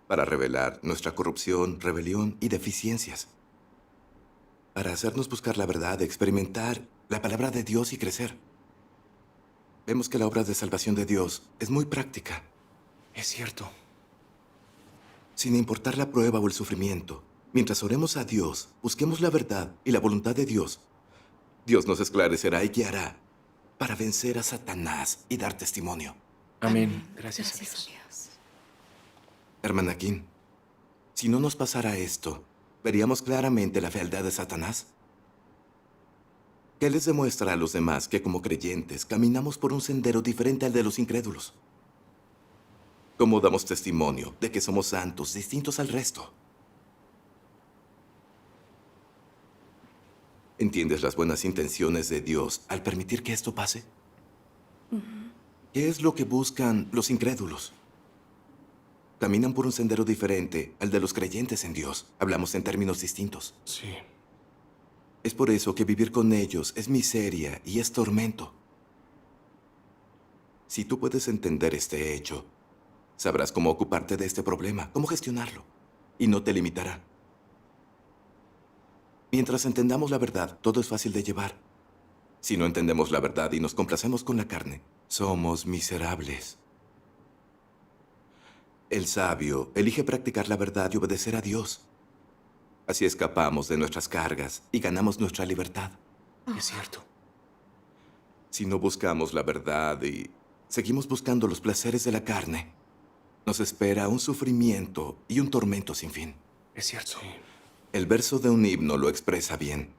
para revelar nuestra corrupción, rebelión y deficiencias, para hacernos buscar la verdad, experimentar la palabra de Dios y crecer. Vemos que la obra de salvación de Dios es muy práctica. Es cierto. Sin importar la prueba o el sufrimiento, mientras oremos a Dios, busquemos la verdad y la voluntad de Dios, Dios nos esclarecerá y guiará para vencer a Satanás y dar testimonio. Amén. Gracias a Dios. Hermana Kim, si no nos pasara esto, ¿veríamos claramente la fealdad de Satanás? ¿Qué les demuestra a los demás que como creyentes caminamos por un sendero diferente al de los incrédulos? ¿Cómo damos testimonio de que somos santos, distintos al resto? ¿Entiendes las buenas intenciones de Dios al permitir que esto pase? ¿Qué es lo que buscan los incrédulos? Caminan por un sendero diferente al de los creyentes en Dios. Hablamos en términos distintos. Sí. Es por eso que vivir con ellos es miseria y es tormento. Si tú puedes entender este hecho, sabrás cómo ocuparte de este problema, cómo gestionarlo, y no te limitará. Mientras entendamos la verdad, todo es fácil de llevar. Si no entendemos la verdad y nos complacemos con la carne, somos miserables. El sabio elige practicar la verdad y obedecer a Dios. Así escapamos de nuestras cargas y ganamos nuestra libertad. Es cierto. Si no buscamos la verdad y seguimos buscando los placeres de la carne, nos espera un sufrimiento y un tormento sin fin. Es cierto. El verso de un himno lo expresa bien.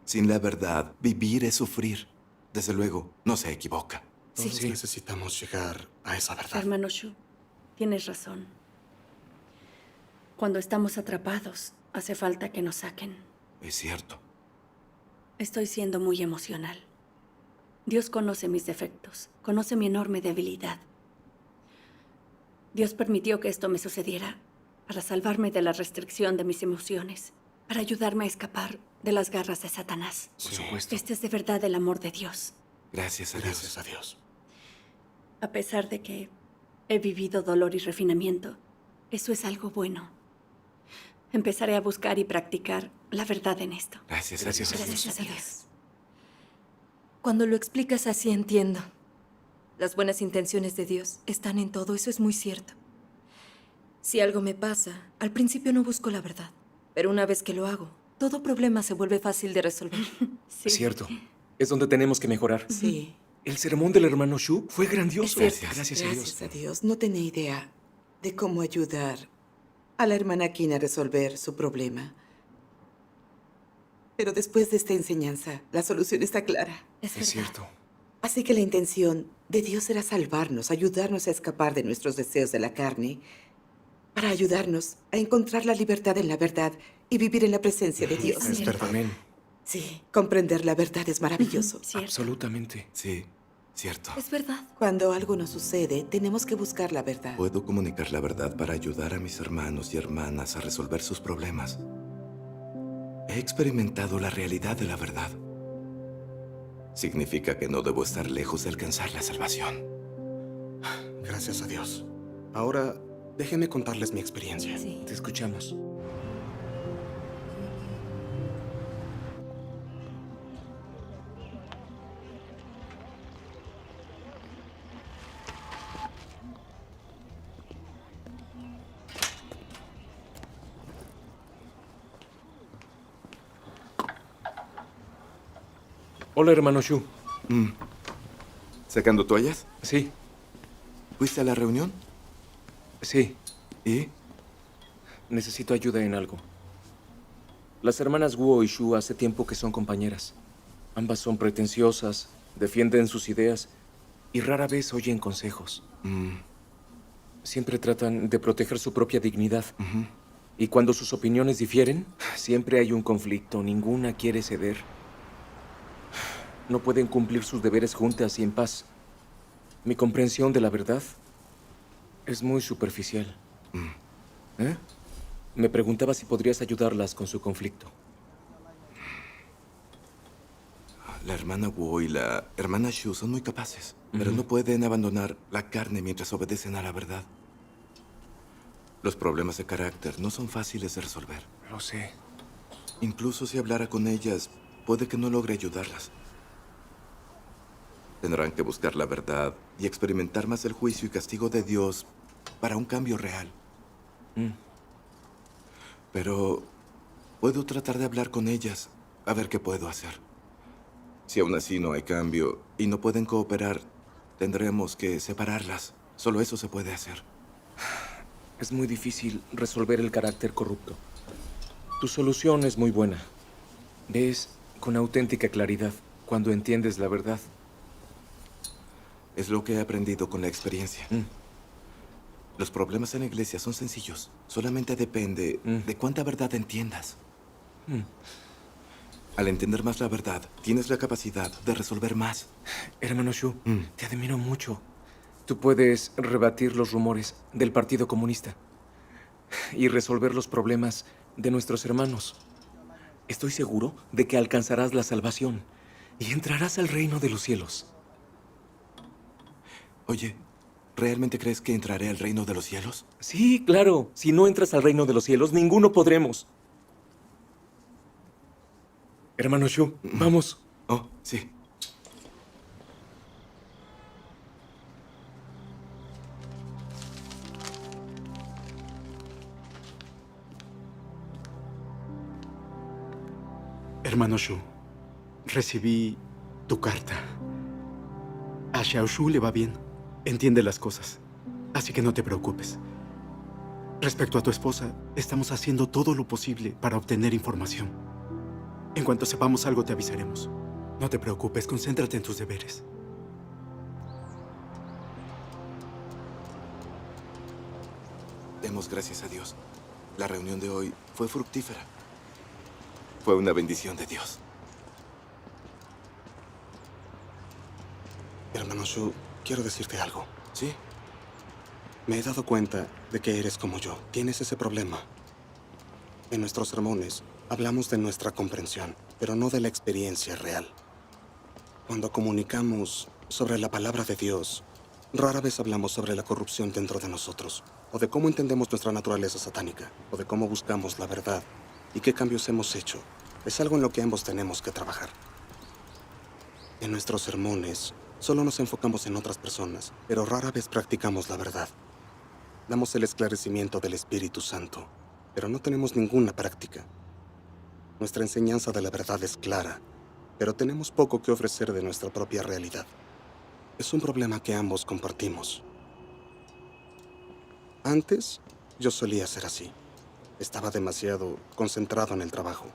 Sin la verdad, vivir es sufrir. Desde luego, no se equivoca. Todos necesitamos llegar a esa verdad. Hermano Shu, tienes razón. Cuando estamos atrapados, hace falta que nos saquen. Es cierto. Estoy siendo muy emocional. Dios conoce mis defectos, conoce mi enorme debilidad. Dios permitió que esto me sucediera para salvarme de la restricción de mis emociones, para ayudarme a escapar de las garras de Satanás. Por supuesto. Este es de verdad el amor de Dios. Gracias a Dios. Gracias a Dios. A pesar de que he vivido dolor y refinamiento, eso es algo bueno. Empezaré a buscar y practicar la verdad en esto. Gracias a Dios. Gracias a Dios. Cuando lo explicas así entiendo. Las buenas intenciones de Dios están en todo, eso es muy cierto. Si algo me pasa, al principio no busco la verdad, pero una vez que lo hago, todo problema se vuelve fácil de resolver. Sí. Es cierto. Es donde tenemos que mejorar. Sí. El sermón del hermano Shu fue grandioso. Gracias a Dios. No tenía idea de cómo ayudar a la hermana Kim a resolver su problema. Pero después de esta enseñanza, la solución está clara. Es cierto. Así que la intención de Dios era salvarnos, ayudarnos a escapar de nuestros deseos de la carne, para ayudarnos a encontrar la libertad en la verdad y vivir en la presencia de Dios. Es verdad. Amén. Sí, comprender la verdad es maravilloso. Absolutamente. Sí, cierto. Es verdad. Cuando algo nos sucede, tenemos que buscar la verdad. Puedo comunicar la verdad para ayudar a mis hermanos y hermanas a resolver sus problemas. He experimentado la realidad de la verdad. Significa que no debo estar lejos de alcanzar la salvación. Gracias a Dios. Ahora, déjenme contarles mi experiencia. Te escuchamos. Hola, hermano Shu. ¿Sacando toallas? Sí. ¿Fuiste a la reunión? Sí. ¿Y? Necesito ayuda en algo. Las hermanas Guo y Shu hace tiempo que son compañeras. Ambas son pretenciosas, defienden sus ideas y rara vez oyen consejos. Siempre tratan de proteger su propia dignidad. Y cuando sus opiniones difieren, siempre hay un conflicto. Ninguna quiere ceder. No pueden cumplir sus deberes juntas y en paz. Mi comprensión de la verdad es muy superficial. Me preguntaba si podrías ayudarlas con su conflicto. La hermana Wu y la hermana Shu son muy capaces, pero no pueden abandonar la carne mientras obedecen a la verdad. Los problemas de carácter no son fáciles de resolver. Lo sé. Incluso si hablara con ellas, puede que no logre ayudarlas. Tendrán que buscar la verdad y experimentar más el juicio y castigo de Dios para un cambio real. Pero puedo tratar de hablar con ellas, a ver qué puedo hacer. Si aún así no hay cambio y no pueden cooperar, tendremos que separarlas. Solo eso se puede hacer. Es muy difícil resolver el carácter corrupto. Tu solución es muy buena. Ves con auténtica claridad cuando entiendes la verdad. Es lo que he aprendido con la experiencia. Los problemas en la iglesia son sencillos. Solamente depende de cuánta verdad entiendas. Al entender más la verdad, tienes la capacidad de resolver más. Hermano Shu, te admiro mucho. Tú puedes rebatir los rumores del Partido Comunista y resolver los problemas de nuestros hermanos. Estoy seguro de que alcanzarás la salvación y entrarás al reino de los cielos. Oye, ¿realmente crees que entraré al reino de los cielos? Sí, claro. Si no entras al reino de los cielos, ninguno podremos. Hermano Shu, vamos. Oh, sí. Hermano Shu, recibí tu carta. A Xiao Shu le va bien. Entiende las cosas. Así que no te preocupes. Respecto a tu esposa, estamos haciendo todo lo posible para obtener información. En cuanto sepamos algo, te avisaremos. No te preocupes, concéntrate en tus deberes. Demos gracias a Dios. La reunión de hoy fue fructífera. Fue una bendición de Dios. Hermano Shu, quiero decirte algo. ¿Sí? Me he dado cuenta de que eres como yo. Tienes ese problema. En nuestros sermones hablamos de nuestra comprensión, pero no de la experiencia real. Cuando comunicamos sobre la palabra de Dios, rara vez hablamos sobre la corrupción dentro de nosotros, o de cómo entendemos nuestra naturaleza satánica, o de cómo buscamos la verdad y qué cambios hemos hecho. Es algo en lo que ambos tenemos que trabajar. En nuestros sermones, solo nos enfocamos en otras personas, pero rara vez practicamos la verdad. Damos el esclarecimiento del Espíritu Santo, pero no tenemos ninguna práctica. Nuestra enseñanza de la verdad es clara, pero tenemos poco que ofrecer de nuestra propia realidad. Es un problema que ambos compartimos. Antes, yo solía ser así. Estaba demasiado concentrado en el trabajo.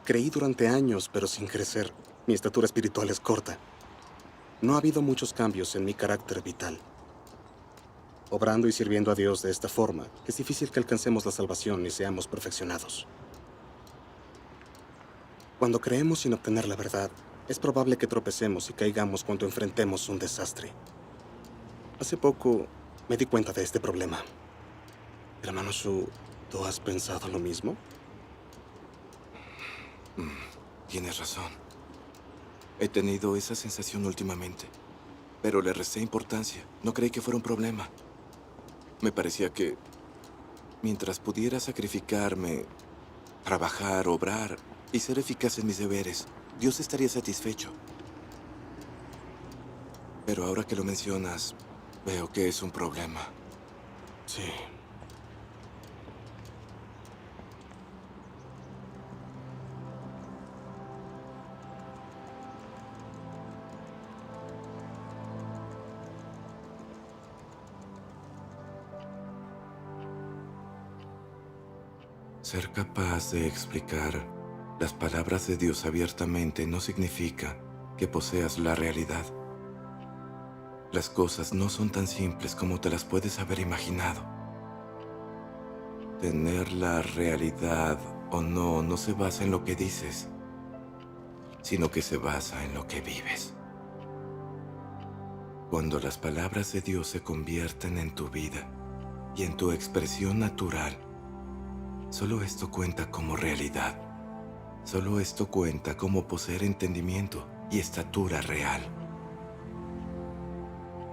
Creí durante años, pero sin crecer. Mi estatura espiritual es corta. No ha habido muchos cambios en mi carácter vital. Obrando y sirviendo a Dios de esta forma, es difícil que alcancemos la salvación y seamos perfeccionados. Cuando creemos sin obtener la verdad, es probable que tropecemos y caigamos cuando enfrentemos un desastre. Hace poco me di cuenta de este problema. Hermano Shu, ¿tú has pensado lo mismo? Tienes razón. He tenido esa sensación últimamente, pero le resté importancia. No creí que fuera un problema. Me parecía que mientras pudiera sacrificarme, trabajar, obrar y ser eficaz en mis deberes, Dios estaría satisfecho. Pero ahora que lo mencionas, veo que es un problema. Sí. Ser capaz de explicar las palabras de Dios abiertamente no significa que poseas la realidad. Las cosas no son tan simples como te las puedes haber imaginado. Tener la realidad o no se basa en lo que dices, sino que se basa en lo que vives. Cuando las palabras de Dios se convierten en tu vida y en tu expresión natural, solo esto cuenta como realidad. Solo esto cuenta como poseer entendimiento y estatura real.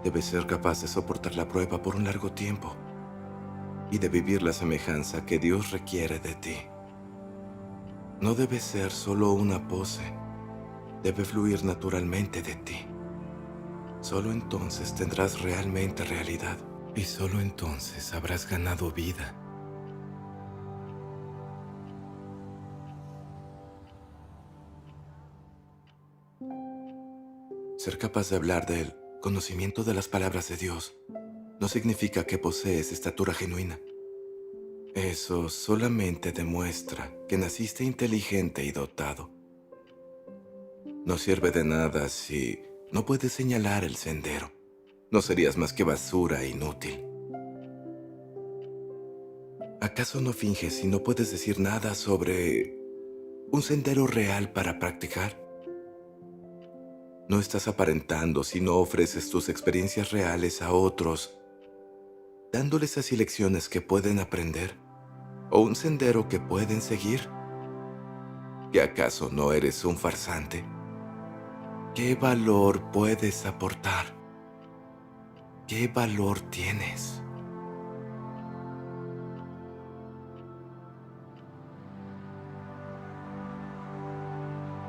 Debes ser capaz de soportar la prueba por un largo tiempo y de vivir la semejanza que Dios requiere de ti. No debe ser solo una pose, debe fluir naturalmente de ti. Solo entonces tendrás realmente realidad y solo entonces habrás ganado vida. Ser capaz de hablar del conocimiento de las palabras de Dios no significa que posees estatura genuina. Eso solamente demuestra que naciste inteligente y dotado. No sirve de nada si no puedes señalar el sendero. No serías más que basura inútil. ¿Acaso no finges y no puedes decir nada sobre un sendero real para practicar? No estás aparentando si no ofreces tus experiencias reales a otros, dándoles así lecciones que pueden aprender o un sendero que pueden seguir. ¿Que acaso no eres un farsante? ¿Qué valor puedes aportar? ¿Qué valor tienes?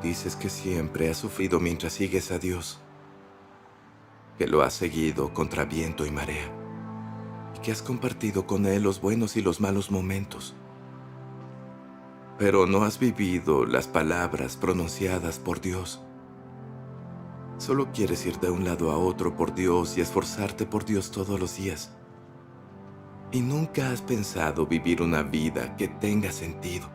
Dices que siempre has sufrido mientras sigues a Dios, que lo has seguido contra viento y marea, y que has compartido con Él los buenos y los malos momentos. Pero no has vivido las palabras pronunciadas por Dios. Solo quieres ir de un lado a otro por Dios y esforzarte por Dios todos los días. Y nunca has pensado vivir una vida que tenga sentido.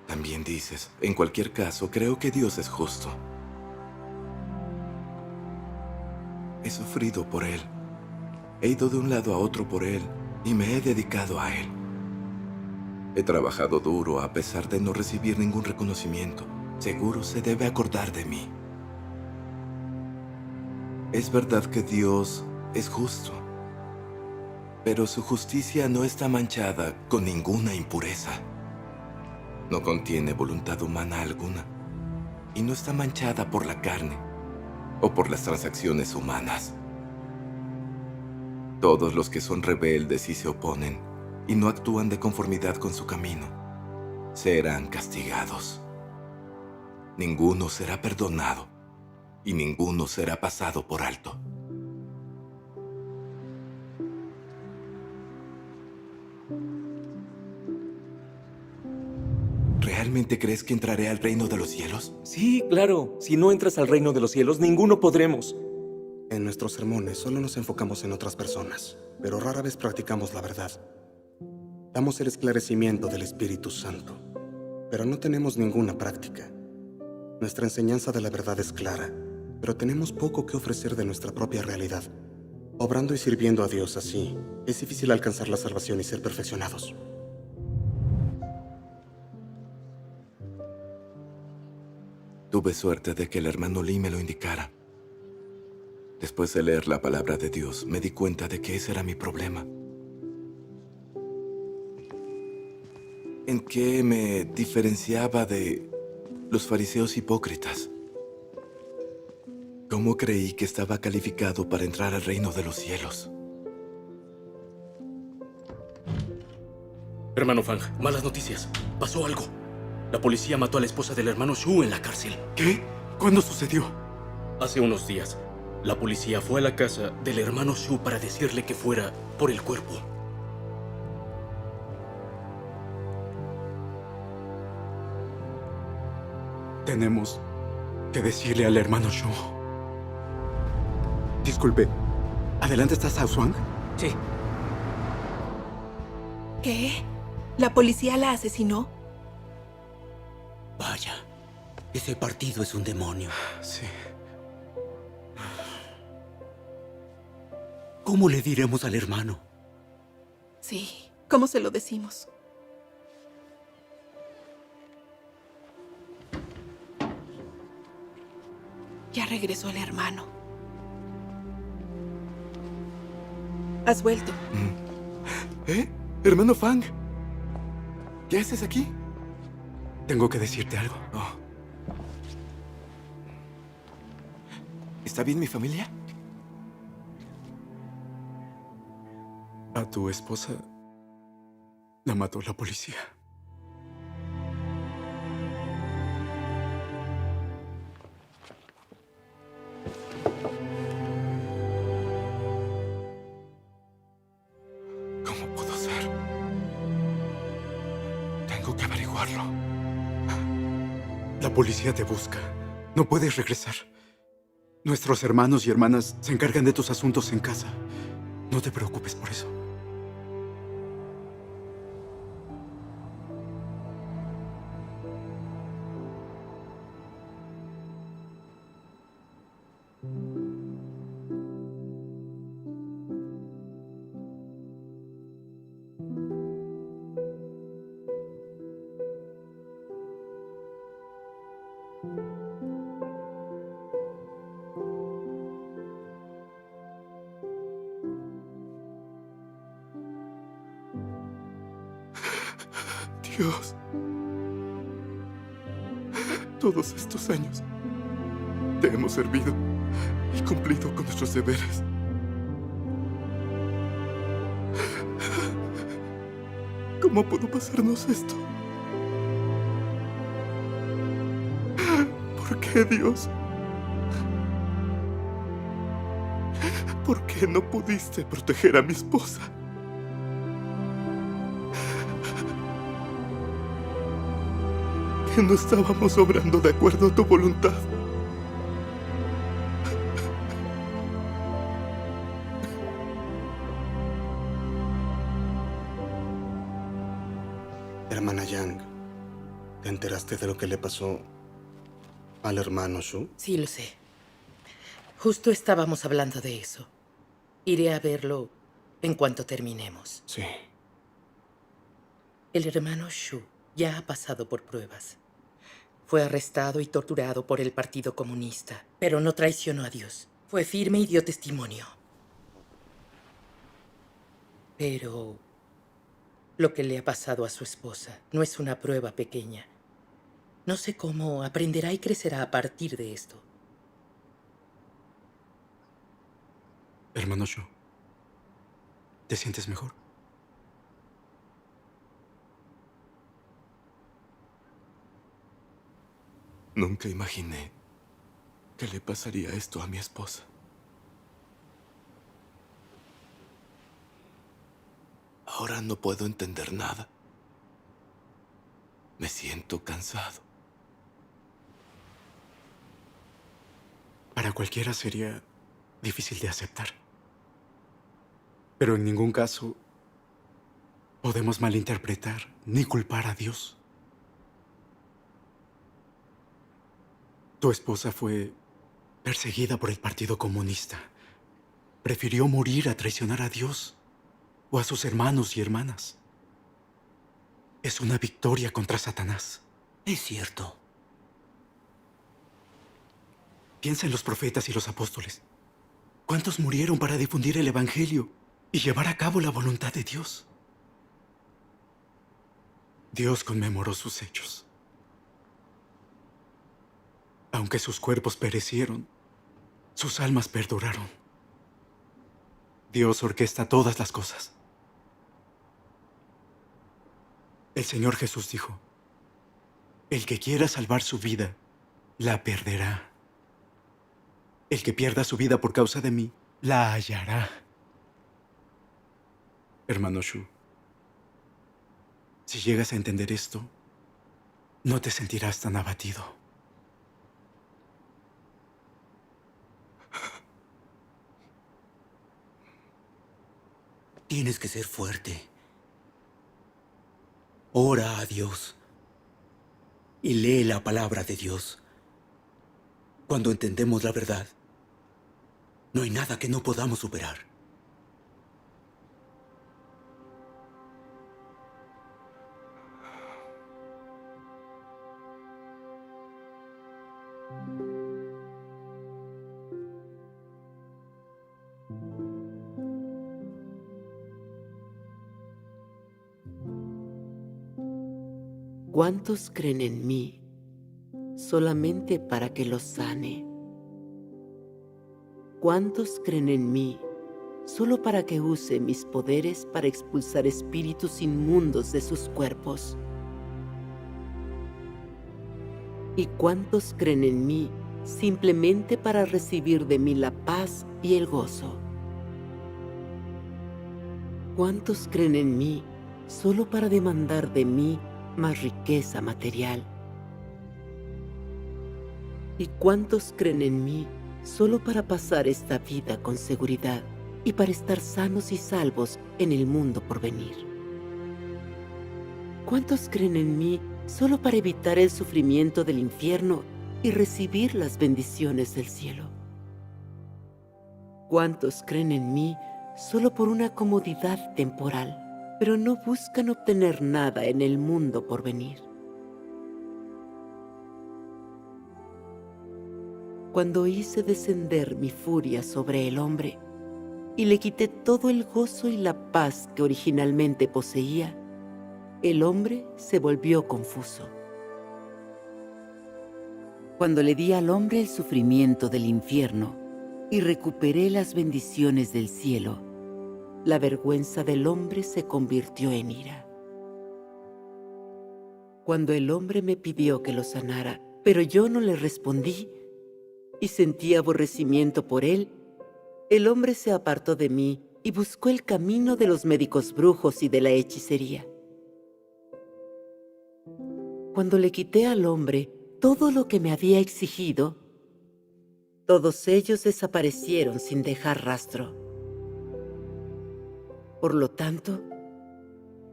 También dices, en cualquier caso, creo que Dios es justo. He sufrido por Él. He ido de un lado a otro por Él y me he dedicado a Él. He trabajado duro a pesar de no recibir ningún reconocimiento. Seguro se debe acordar de mí. Es verdad que Dios es justo, pero su justicia no está manchada con ninguna impureza. No contiene voluntad humana alguna y no está manchada por la carne o por las transacciones humanas. Todos los que son rebeldes y se oponen y no actúan de conformidad con su camino serán castigados. Ninguno será perdonado y ninguno será pasado por alto. ¿Realmente crees que entraré al reino de los cielos? Sí, claro. Si no entras al reino de los cielos, ninguno podremos. En nuestros sermones solo nos enfocamos en otras personas, pero rara vez practicamos la verdad. Damos el esclarecimiento del Espíritu Santo, pero no tenemos ninguna práctica. Nuestra enseñanza de la verdad es clara, pero tenemos poco que ofrecer de nuestra propia realidad. Obrando y sirviendo a Dios así, es difícil alcanzar la salvación y ser perfeccionados. Tuve suerte de que el hermano Lee me lo indicara. Después de leer la palabra de Dios, me di cuenta de que ese era mi problema. ¿En qué me diferenciaba de los fariseos hipócritas? ¿Cómo creí que estaba calificado para entrar al reino de los cielos? Hermano Fang, malas noticias. Pasó algo. La policía mató a la esposa del hermano Shu en la cárcel. ¿Qué? ¿Cuándo sucedió? Hace unos días, la policía fue a la casa del hermano Shu para decirle que fuera por el cuerpo. Tenemos que decirle al hermano Shu. Disculpe, ¿adelante está Zhao Xuan? Sí. ¿Qué? ¿La policía la asesinó? Vaya, ese partido es un demonio. Sí. ¿Cómo le diremos al hermano? Sí. ¿Cómo se lo decimos? Ya regresó el hermano. ¿Has vuelto? ¿Eh? Hermano Fang. ¿Qué haces aquí? Tengo que decirte algo. Oh. ¿Está bien mi familia? A tu esposa la mató la policía. ¿Cómo pudo ser? Tengo que averiguarlo. La policía te busca. No puedes regresar. Nuestros hermanos y hermanas se encargan de tus asuntos en casa. No te preocupes por eso. Dios, todos estos años te hemos servido y cumplido con nuestros deberes. ¿Cómo pudo pasarnos esto? ¿Por qué, Dios? ¿Por qué no pudiste proteger a mi esposa? Que no estábamos obrando de acuerdo a tu voluntad. Hermana Yang, ¿te enteraste de lo que le pasó al hermano Shu? Sí, lo sé. Justo estábamos hablando de eso. Iré a verlo en cuanto terminemos. Sí. El hermano Shu ya ha pasado por pruebas. Fue arrestado y torturado por el Partido Comunista, pero no traicionó a Dios. Fue firme y dio testimonio. Pero lo que le ha pasado a su esposa no es una prueba pequeña. No sé cómo aprenderá y crecerá a partir de esto. Hermano Shu, ¿te sientes mejor? Nunca imaginé que le pasaría esto a mi esposa. Ahora no puedo entender nada. Me siento cansado. Para cualquiera sería difícil de aceptar. Pero en ningún caso podemos malinterpretar ni culpar a Dios. Tu esposa fue perseguida por el Partido Comunista. Prefirió morir a traicionar a Dios o a sus hermanos y hermanas. Es una victoria contra Satanás. Es cierto. Piensa en los profetas y los apóstoles. ¿Cuántos murieron para difundir el Evangelio y llevar a cabo la voluntad de Dios? Dios conmemoró sus hechos. Aunque sus cuerpos perecieron, sus almas perduraron. Dios orquesta todas las cosas. El Señor Jesús dijo: el que quiera salvar su vida, la perderá. El que pierda su vida por causa de mí, la hallará. Hermano Shu, si llegas a entender esto, no te sentirás tan abatido. Tienes que ser fuerte. Ora a Dios y lee la palabra de Dios. Cuando entendemos la verdad, no hay nada que no podamos superar. ¿Cuántos creen en mí solamente para que los sane? ¿Cuántos creen en mí solo para que use mis poderes para expulsar espíritus inmundos de sus cuerpos? ¿Y cuántos creen en mí simplemente para recibir de mí la paz y el gozo? ¿Cuántos creen en mí solo para demandar de mí más riqueza material? ¿Y cuántos creen en mí solo para pasar esta vida con seguridad y para estar sanos y salvos en el mundo por venir? ¿Cuántos creen en mí solo para evitar el sufrimiento del infierno y recibir las bendiciones del cielo? ¿Cuántos creen en mí solo por una comodidad temporal, pero no buscan obtener nada en el mundo por venir? Cuando hice descender mi furia sobre el hombre y le quité todo el gozo y la paz que originalmente poseía, el hombre se volvió confuso. Cuando le di al hombre el sufrimiento del infierno y recuperé las bendiciones del cielo, la vergüenza del hombre se convirtió en ira. Cuando el hombre me pidió que lo sanara, pero yo no le respondí y sentí aborrecimiento por él, el hombre se apartó de mí y buscó el camino de los médicos brujos y de la hechicería. Cuando le quité al hombre todo lo que me había exigido, todos ellos desaparecieron sin dejar rastro. Por lo tanto,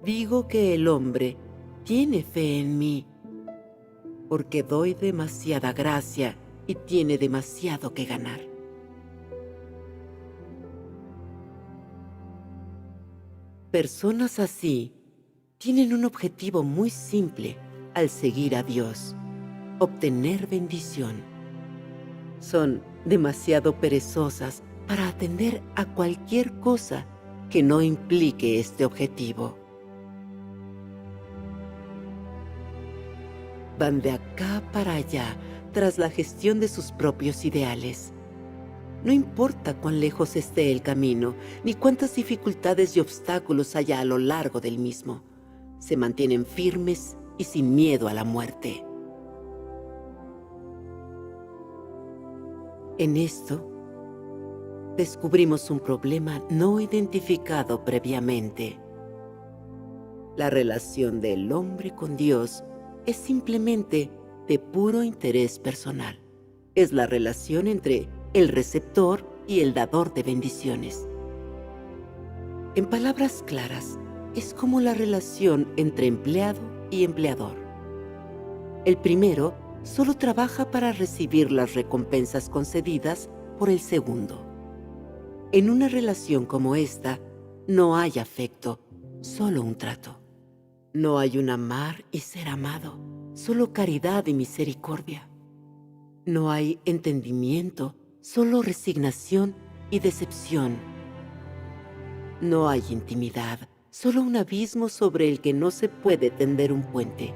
digo que el hombre tiene fe en mí, porque doy demasiada gracia y tiene demasiado que ganar. Personas así tienen un objetivo muy simple al seguir a Dios: obtener bendición. Son demasiado perezosas para atender a cualquier cosa que no implique este objetivo. Van de acá para allá tras la gestión de sus propios ideales. No importa cuán lejos esté el camino, ni cuántas dificultades y obstáculos haya a lo largo del mismo, se mantienen firmes y sin miedo a la muerte. En esto, descubrimos un problema no identificado previamente. La relación del hombre con Dios es simplemente de puro interés personal. Es la relación entre el receptor y el dador de bendiciones. En palabras claras, es como la relación entre empleado y empleador. El primero solo trabaja para recibir las recompensas concedidas por el segundo. En una relación como esta, no hay afecto, solo un trato. No hay un amar y ser amado, solo caridad y misericordia. No hay entendimiento, solo resignación y decepción. No hay intimidad, solo un abismo sobre el que no se puede tender un puente.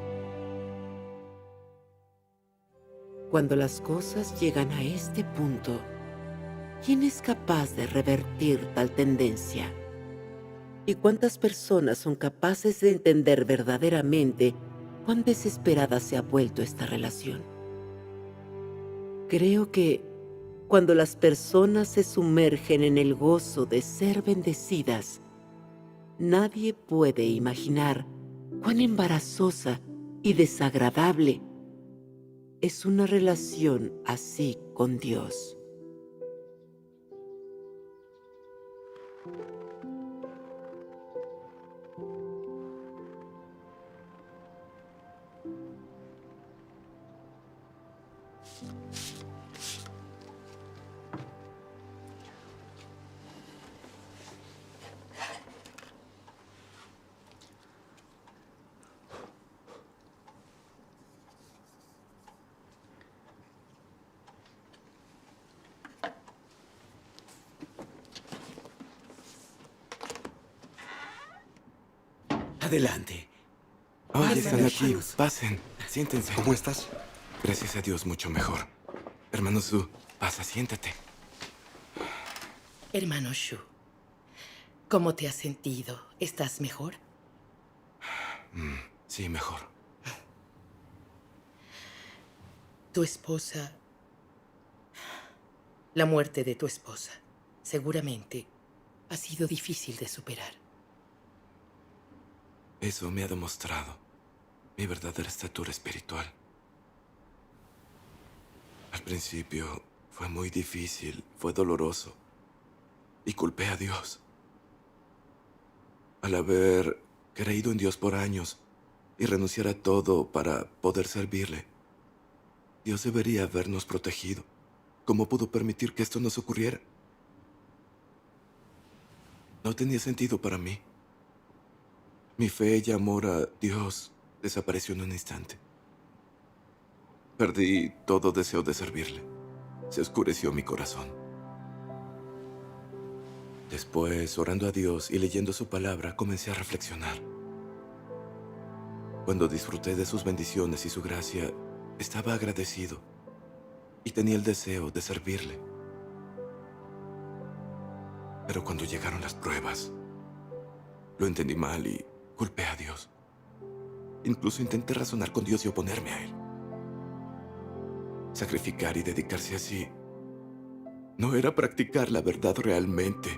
Cuando las cosas llegan a este punto, ¿quién es capaz de revertir tal tendencia? ¿Y cuántas personas son capaces de entender verdaderamente cuán desesperada se ha vuelto esta relación? Creo que cuando las personas se sumergen en el gozo de ser bendecidas, nadie puede imaginar cuán embarazosa y desagradable es una relación así con Dios. Adelante. Oye, están aquí. hermanos. Pasen. Siéntense. ¿Cómo estás? Gracias a Dios, mucho mejor. Hermano Su, pasa, siéntate. Hermano Shu, ¿cómo te has sentido? ¿Estás mejor? Sí, mejor. Tu esposa... La muerte de tu esposa seguramente ha sido difícil de superar. Eso me ha demostrado mi verdadera estatura espiritual. Al principio fue muy difícil, fue doloroso. Y culpé a Dios. Al haber creído en Dios por años y renunciar a todo para poder servirle, Dios debería habernos protegido. ¿Cómo pudo permitir que esto nos ocurriera? No tenía sentido para mí. Mi fe y amor a Dios desapareció en un instante. Perdí todo deseo de servirle. se oscureció mi corazón. Después, orando a Dios y leyendo su palabra, comencé a reflexionar. Cuando disfruté de sus bendiciones y su gracia, estaba agradecido y tenía el deseo de servirle. Pero cuando llegaron las pruebas, lo entendí mal y culpé a Dios. Incluso intenté razonar con Dios y oponerme a Él. Sacrificar y dedicarse así no era practicar la verdad realmente.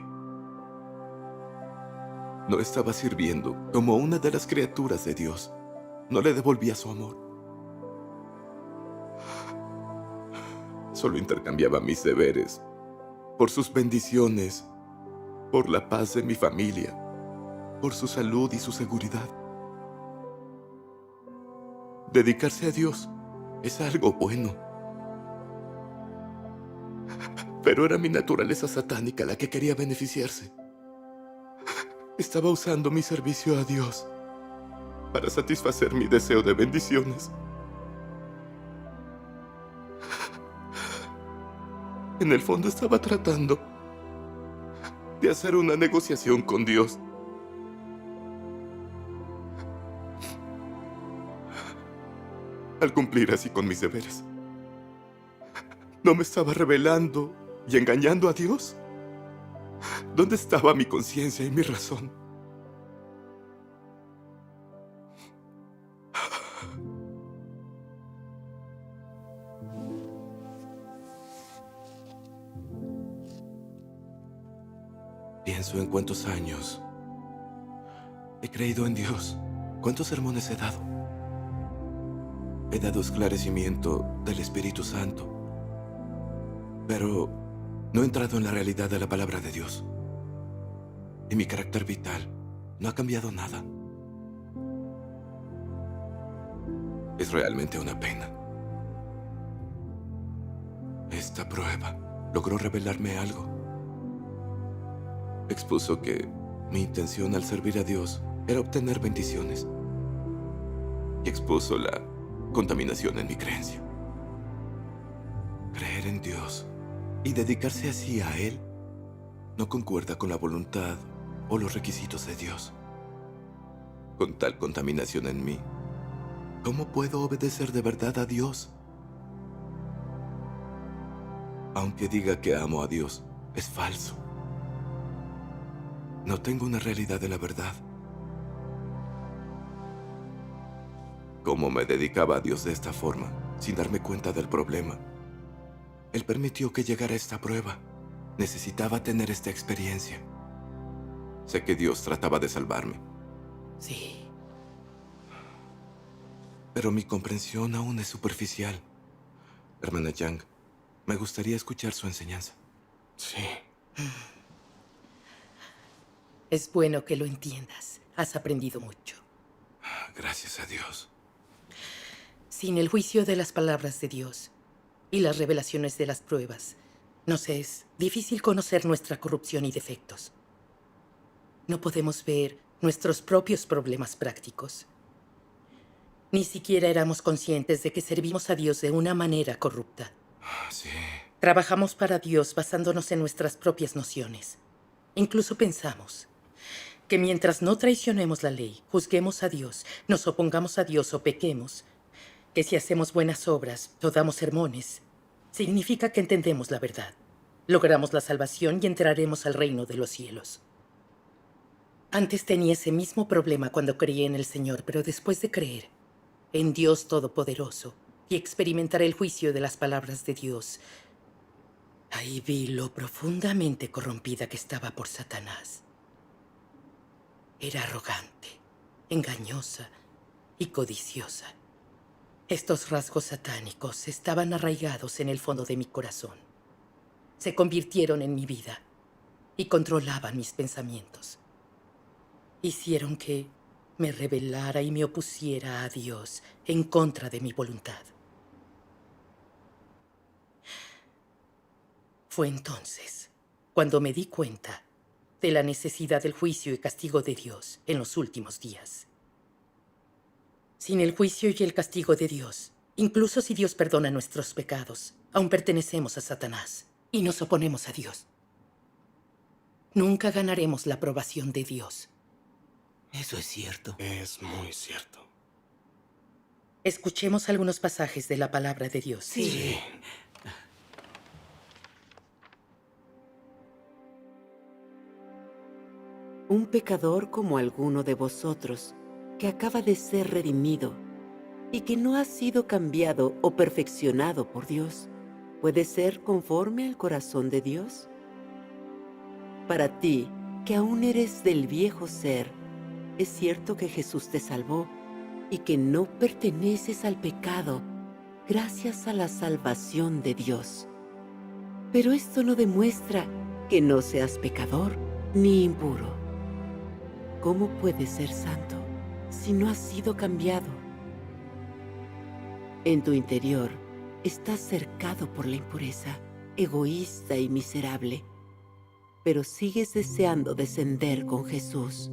No estaba sirviendo como una de las criaturas de Dios. No le devolvía su amor. Solo intercambiaba mis deberes por sus bendiciones, por la paz de mi familia, por su salud y su seguridad. Dedicarse a Dios es algo bueno. Pero era mi naturaleza satánica la que quería beneficiarse. Estaba usando mi servicio a Dios para satisfacer mi deseo de bendiciones. En el fondo estaba tratando de hacer una negociación con Dios. Al cumplir así con mis deberes, ¿no me estaba rebelando y engañando a Dios? ¿Dónde estaba mi conciencia y mi razón? Pienso en cuántos años he creído en Dios, cuántos sermones he dado. He dado esclarecimiento del Espíritu Santo, pero no he entrado en la realidad de la palabra de Dios. Y mi carácter vital no ha cambiado nada. Es realmente una pena. Esta prueba logró revelarme algo. Expuso que mi intención al servir a Dios era obtener bendiciones. Y expuso la contaminación en mi creencia. Creer en Dios y dedicarse así a Él no concuerda con la voluntad o los requisitos de Dios. Con tal contaminación en mí, ¿cómo puedo obedecer de verdad a Dios? Aunque diga que amo a Dios, es falso. No tengo una realidad de la verdad. ¿Cómo me dedicaba a Dios de esta forma, sin darme cuenta del problema? Él permitió que llegara esta prueba. Necesitaba tener esta experiencia. Sé que Dios trataba de salvarme. Sí. Pero mi comprensión aún es superficial. Hermana Yang, me gustaría escuchar su enseñanza. Sí. Es bueno que lo entiendas. Has aprendido mucho. Gracias a Dios. Sin el juicio de las palabras de Dios y las revelaciones de las pruebas, nos es difícil conocer nuestra corrupción y defectos. No podemos ver nuestros propios problemas prácticos. Ni siquiera éramos conscientes de que servimos a Dios de una manera corrupta. Sí. Trabajamos para Dios basándonos en nuestras propias nociones. Incluso pensamos que mientras no traicionemos la ley, juzguemos a Dios, nos opongamos a Dios o pequemos, que si hacemos buenas obras o damos sermones, significa que entendemos la verdad, logramos la salvación y entraremos al reino de los cielos. Antes tenía ese mismo problema cuando creí en el Señor, pero después de creer en Dios Todopoderoso y experimentar el juicio de las palabras de Dios, ahí vi lo profundamente corrompida que estaba por Satanás. Era arrogante, engañosa y codiciosa. Estos rasgos satánicos estaban arraigados en el fondo de mi corazón. Se convirtieron en mi vida y controlaban mis pensamientos. Hicieron que me rebelara y me opusiera a Dios en contra de mi voluntad. Fue entonces cuando me di cuenta de la necesidad del juicio y castigo de Dios en los últimos días. Sin el juicio y el castigo de Dios Incluso si Dios perdona nuestros pecados, aún pertenecemos a Satanás y nos oponemos a Dios. Nunca ganaremos la aprobación de Dios. Eso es cierto. Es muy cierto. Escuchemos algunos pasajes de la palabra de Dios. Sí. Un pecador como alguno de vosotros, que acaba de ser redimido y que no ha sido cambiado o perfeccionado por Dios, ¿puede ser conforme al corazón de Dios? Para ti, que aún eres del viejo ser, es cierto que Jesús te salvó y que no perteneces al pecado gracias a la salvación de Dios. Pero esto no demuestra que no seas pecador ni impuro. ¿Cómo puedes ser santo si no has sido cambiado? En tu interior estás cercado por la impureza, egoísta y miserable, pero sigues deseando descender con Jesús.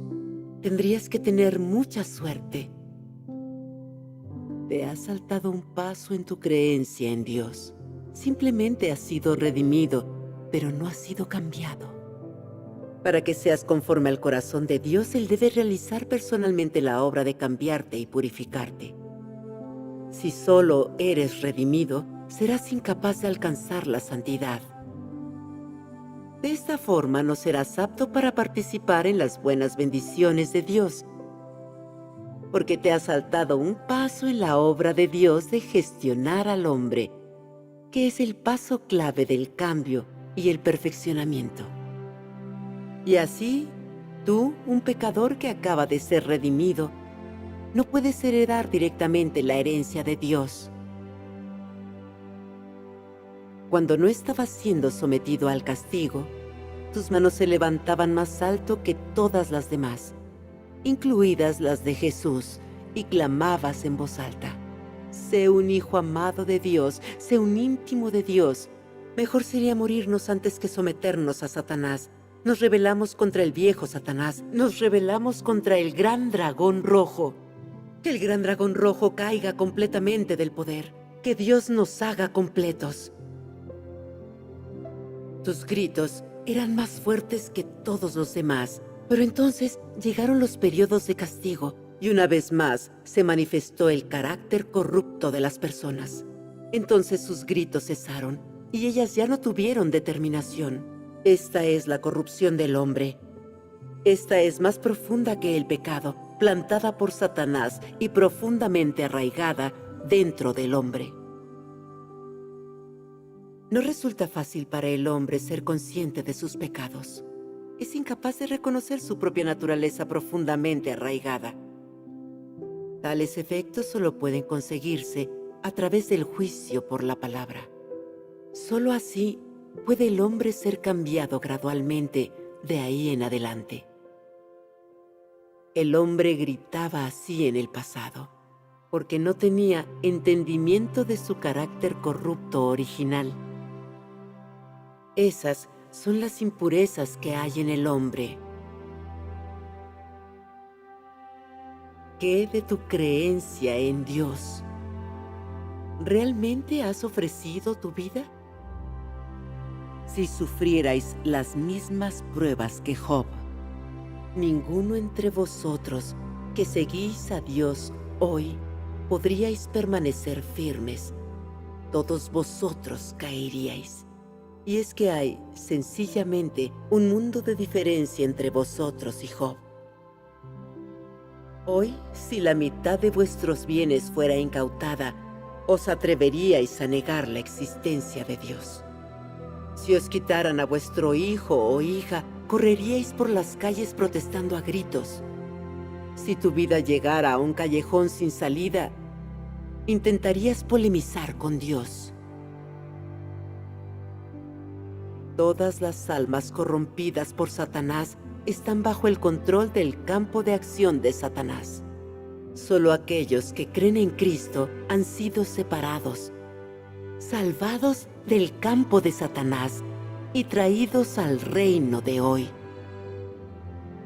Tendrías que tener mucha suerte. Te has saltado un paso en tu creencia en Dios. Simplemente has sido redimido, pero no has sido cambiado. Para que seas conforme al corazón de Dios, Él debe realizar personalmente la obra de cambiarte y purificarte. Si solo eres redimido, serás incapaz de alcanzar la santidad. De esta forma no serás apto para participar en las buenas bendiciones de Dios, porque te has saltado un paso en la obra de Dios de gestionar al hombre, que es el paso clave del cambio y el perfeccionamiento. Y así, tú, un pecador que acaba de ser redimido, no puedes heredar directamente la herencia de Dios. Cuando no estabas siendo sometido al castigo, tus manos se levantaban más alto que todas las demás, incluidas las de Jesús, y clamabas en voz alta: sé un hijo amado de Dios, sé un íntimo de Dios. Mejor sería morirnos antes que someternos a Satanás. Nos rebelamos contra el viejo Satanás, nos rebelamos contra el gran dragón rojo. Que el gran dragón rojo caiga completamente del poder, que Dios nos haga completos. Tus gritos eran más fuertes que todos los demás, pero entonces llegaron los periodos de castigo y una vez más se manifestó el carácter corrupto de las personas. Entonces sus gritos cesaron y ellas ya no tuvieron determinación. Esta es la corrupción del hombre. Esta es más profunda que el pecado, plantada por Satanás y profundamente arraigada dentro del hombre. No resulta fácil para el hombre ser consciente de sus pecados. Es incapaz de reconocer su propia naturaleza profundamente arraigada. Tales efectos solo pueden conseguirse a través del juicio por la palabra. Solo así puede el hombre ser cambiado gradualmente de ahí en adelante. El hombre gritaba así en el pasado, porque no tenía entendimiento de su carácter corrupto original. Esas son las impurezas que hay en el hombre. ¿Qué de tu creencia en Dios? ¿Realmente has ofrecido tu vida? Si sufrierais las mismas pruebas que Job, ninguno entre vosotros que seguís a Dios hoy podríais permanecer firmes. Todos vosotros caeríais. Y es que hay, sencillamente, un mundo de diferencia entre vosotros y Job. Hoy, si la mitad de vuestros bienes fuera incautada, ¿os atreveríais a negar la existencia de Dios? Si os quitaran a vuestro hijo o hija, correríais por las calles protestando a gritos. Si tu vida llegara a un callejón sin salida, intentarías polemizar con Dios. Todas las almas corrompidas por Satanás están bajo el control del campo de acción de Satanás. Solo aquellos que creen en Cristo han sido separados, salvados del campo de Satanás y traídos al reino de hoy.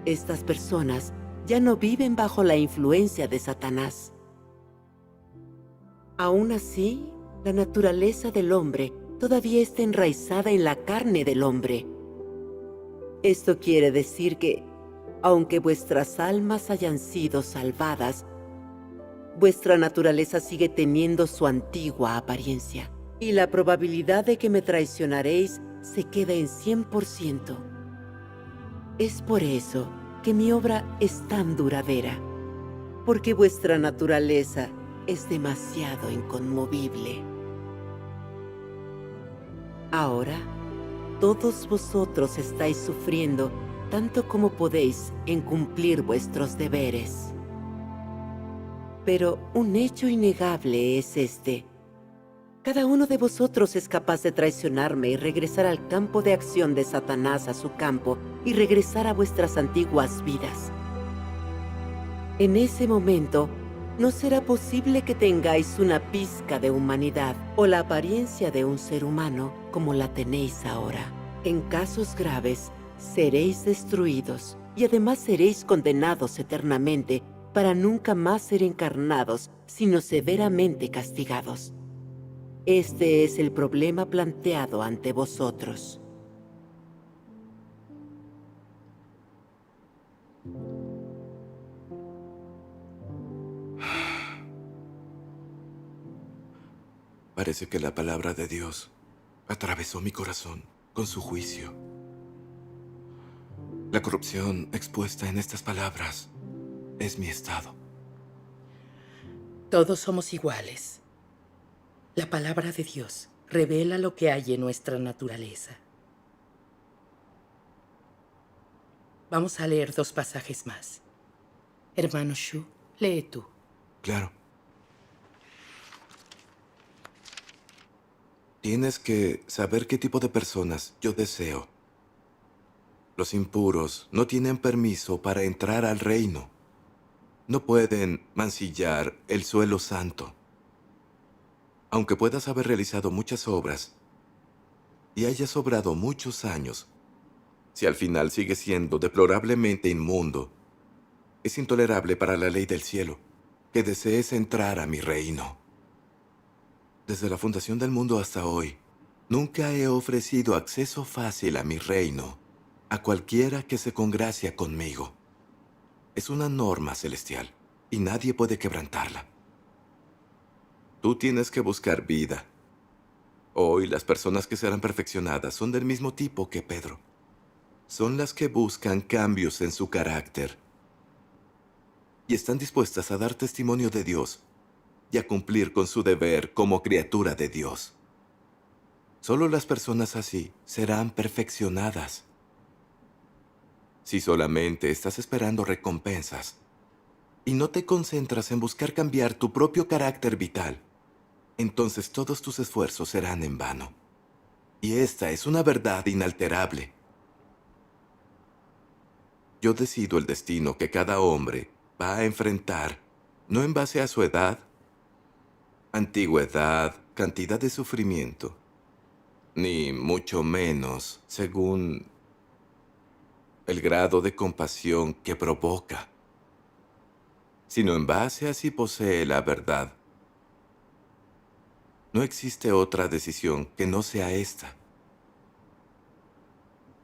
Estas personas ya no viven bajo la influencia de Satanás. Aún así, la naturaleza del hombre todavía está enraizada en la carne del hombre. Esto quiere decir que, aunque vuestras almas hayan sido salvadas, vuestra naturaleza sigue teniendo su antigua apariencia, y la probabilidad de que me traicionaréis se queda en 100%. Es por eso que mi obra es tan duradera, porque vuestra naturaleza es demasiado inconmovible. Ahora, todos vosotros estáis sufriendo tanto como podéis en cumplir vuestros deberes. Pero un hecho innegable es este. Cada uno de vosotros es capaz de traicionarme y regresar al campo de acción de Satanás, a su campo, y regresar a vuestras antiguas vidas. En ese momento, no será posible que tengáis una pizca de humanidad o la apariencia de un ser humano como la tenéis ahora. En casos graves, seréis destruidos y además seréis condenados eternamente para nunca más ser encarnados, sino severamente castigados. Este es el problema planteado ante vosotros. Parece que la palabra de Dios atravesó mi corazón con su juicio. La corrupción expuesta en estas palabras es mi estado. Todos somos iguales. La palabra de Dios revela lo que hay en nuestra naturaleza. Vamos a leer 2 pasajes más. Hermano Shu, lee tú. Claro. Tienes que saber qué tipo de personas yo deseo. Los impuros no tienen permiso para entrar al reino. No pueden mancillar el suelo santo. Aunque puedas haber realizado muchas obras y hayas obrado muchos años, si al final sigues siendo deplorablemente inmundo, es intolerable para la ley del cielo que desees entrar a mi reino. Desde la fundación del mundo hasta hoy, nunca he ofrecido acceso fácil a mi reino a cualquiera que se congracia conmigo. Es una norma celestial y nadie puede quebrantarla. Tú tienes que buscar vida. Hoy las personas que serán perfeccionadas son del mismo tipo que Pedro. Son las que buscan cambios en su carácter y están dispuestas a dar testimonio de Dios y a cumplir con su deber como criatura de Dios. Solo las personas así serán perfeccionadas. Si solamente estás esperando recompensas y no te concentras en buscar cambiar tu propio carácter vital, entonces todos tus esfuerzos serán en vano. Y esta es una verdad inalterable. Yo decido el destino que cada hombre va a enfrentar, no en base a su edad, antigüedad, cantidad de sufrimiento, ni mucho menos según el grado de compasión que provoca, sino en base a si posee la verdad. No existe otra decisión que no sea esta.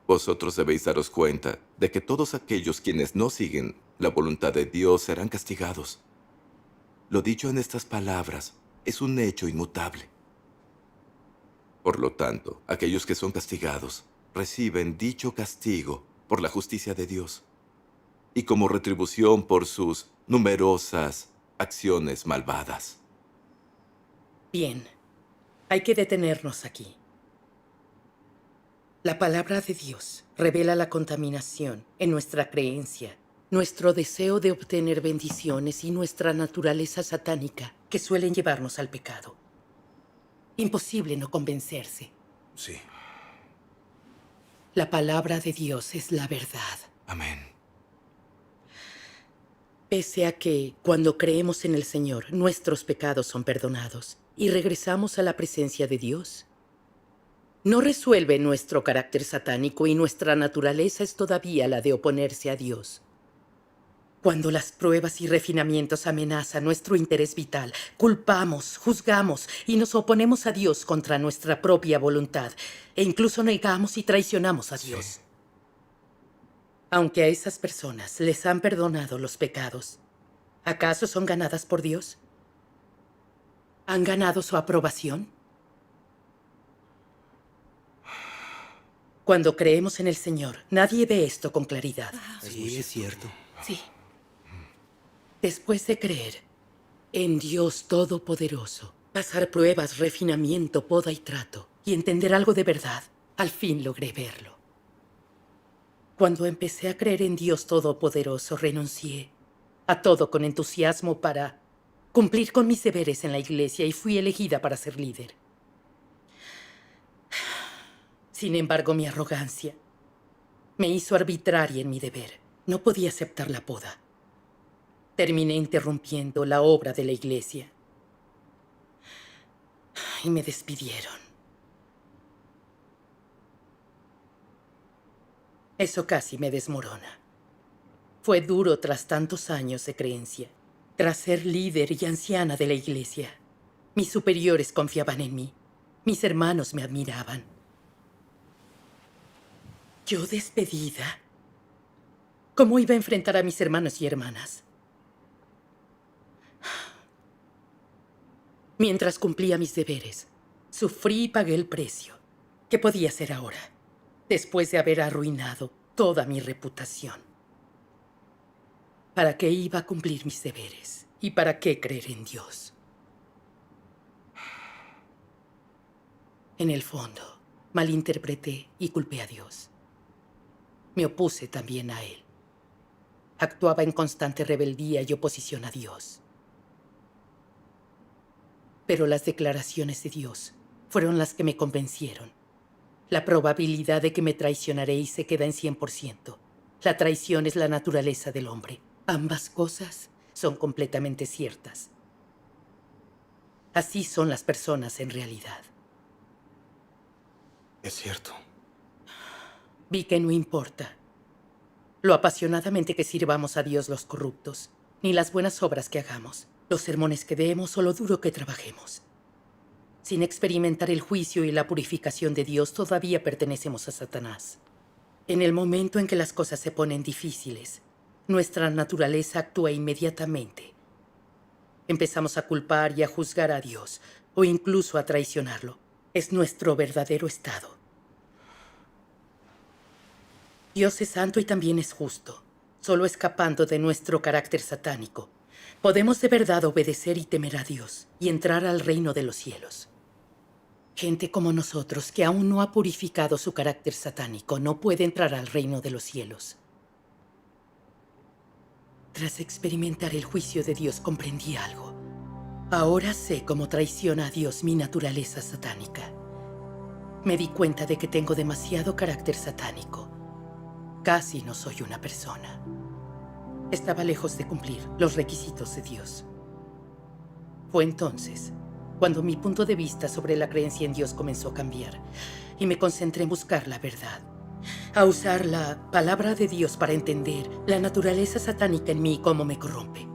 Vosotros debéis daros cuenta de que todos aquellos quienes no siguen la voluntad de Dios serán castigados. Lo dicho en estas palabras es un hecho inmutable. Por lo tanto, aquellos que son castigados reciben dicho castigo por la justicia de Dios y como retribución por sus numerosas acciones malvadas. Bien, hay que detenernos aquí. La palabra de Dios revela la contaminación en nuestra creencia, nuestro deseo de obtener bendiciones y nuestra naturaleza satánica que suelen llevarnos al pecado. Imposible no convencerse. Sí. La palabra de Dios es la verdad. Amén. Pese a que, cuando creemos en el Señor, nuestros pecados son perdonados y regresamos a la presencia de Dios, no resuelve nuestro carácter satánico y nuestra naturaleza es todavía la de oponerse a Dios. Cuando las pruebas y refinamientos amenazan nuestro interés vital, culpamos, juzgamos y nos oponemos a Dios contra nuestra propia voluntad, e incluso negamos y traicionamos a Dios. Aunque a esas personas les han perdonado los pecados, ¿acaso son ganadas por Dios? ¿Han ganado su aprobación? Cuando creemos en el Señor, nadie ve esto con claridad. Sí, es cierto. Sí. Después de creer en Dios Todopoderoso, pasar pruebas, refinamiento, poda y trato, y entender algo de verdad, al fin logré verlo. Cuando empecé a creer en Dios Todopoderoso, renuncié a todo con entusiasmo para cumplir con mis deberes en la iglesia y fui elegida para ser líder. Sin embargo, mi arrogancia me hizo arbitraria en mi deber. No podía aceptar la poda. Terminé interrumpiendo la obra de la iglesia. Y me despidieron. Eso casi me desmorona. Fue duro tras tantos años de creencia. Tras ser líder y anciana de la iglesia, mis superiores confiaban en mí. Mis hermanos me admiraban. Yo despedida. ¿Cómo iba a enfrentar a mis hermanos y hermanas? Mientras cumplía mis deberes, sufrí y pagué el precio. ¿Qué podía hacer ahora, después de haber arruinado toda mi reputación? ¿Para qué iba a cumplir mis deberes? ¿Y para qué creer en Dios? En el fondo, malinterpreté y culpé a Dios. Me opuse también a Él. Actuaba en constante rebeldía y oposición a Dios. Pero las declaraciones de Dios fueron las que me convencieron. La probabilidad de que me traicionaréis se queda en 100%. La traición es la naturaleza del hombre. Ambas cosas son completamente ciertas. Así son las personas en realidad. Es cierto. Vi que no importa lo apasionadamente que sirvamos a Dios los corruptos, ni las buenas obras que hagamos, los sermones que demos o lo duro que trabajemos. Sin experimentar el juicio y la purificación de Dios, todavía pertenecemos a Satanás. En el momento en que las cosas se ponen difíciles, nuestra naturaleza actúa inmediatamente. Empezamos a culpar y a juzgar a Dios, o incluso a traicionarlo. Es nuestro verdadero estado. Dios es santo y también es justo. Solo escapando de nuestro carácter satánico, podemos de verdad obedecer y temer a Dios y entrar al reino de los cielos. Gente como nosotros, que aún no ha purificado su carácter satánico, no puede entrar al reino de los cielos. Tras experimentar el juicio de Dios, comprendí algo. Ahora sé cómo traiciona a Dios mi naturaleza satánica. Me di cuenta de que tengo demasiado carácter satánico. Casi no soy una persona. Estaba lejos de cumplir los requisitos de Dios. Fue entonces cuando mi punto de vista sobre la creencia en Dios comenzó a cambiar y me concentré en buscar la verdad, a usar la palabra de Dios para entender la naturaleza satánica en mí y cómo me corrompe.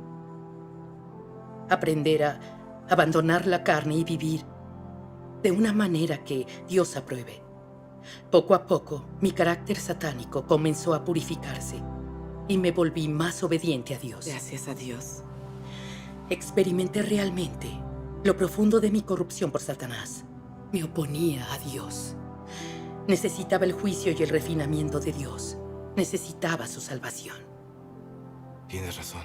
Aprender a abandonar la carne y vivir de una manera que Dios apruebe. Poco a poco, mi carácter satánico comenzó a purificarse y me volví más obediente a Dios. Gracias a Dios. Experimenté realmente lo profundo de mi corrupción por Satanás. Me oponía a Dios. Necesitaba el juicio y el refinamiento de Dios. Necesitaba su salvación. Tienes razón.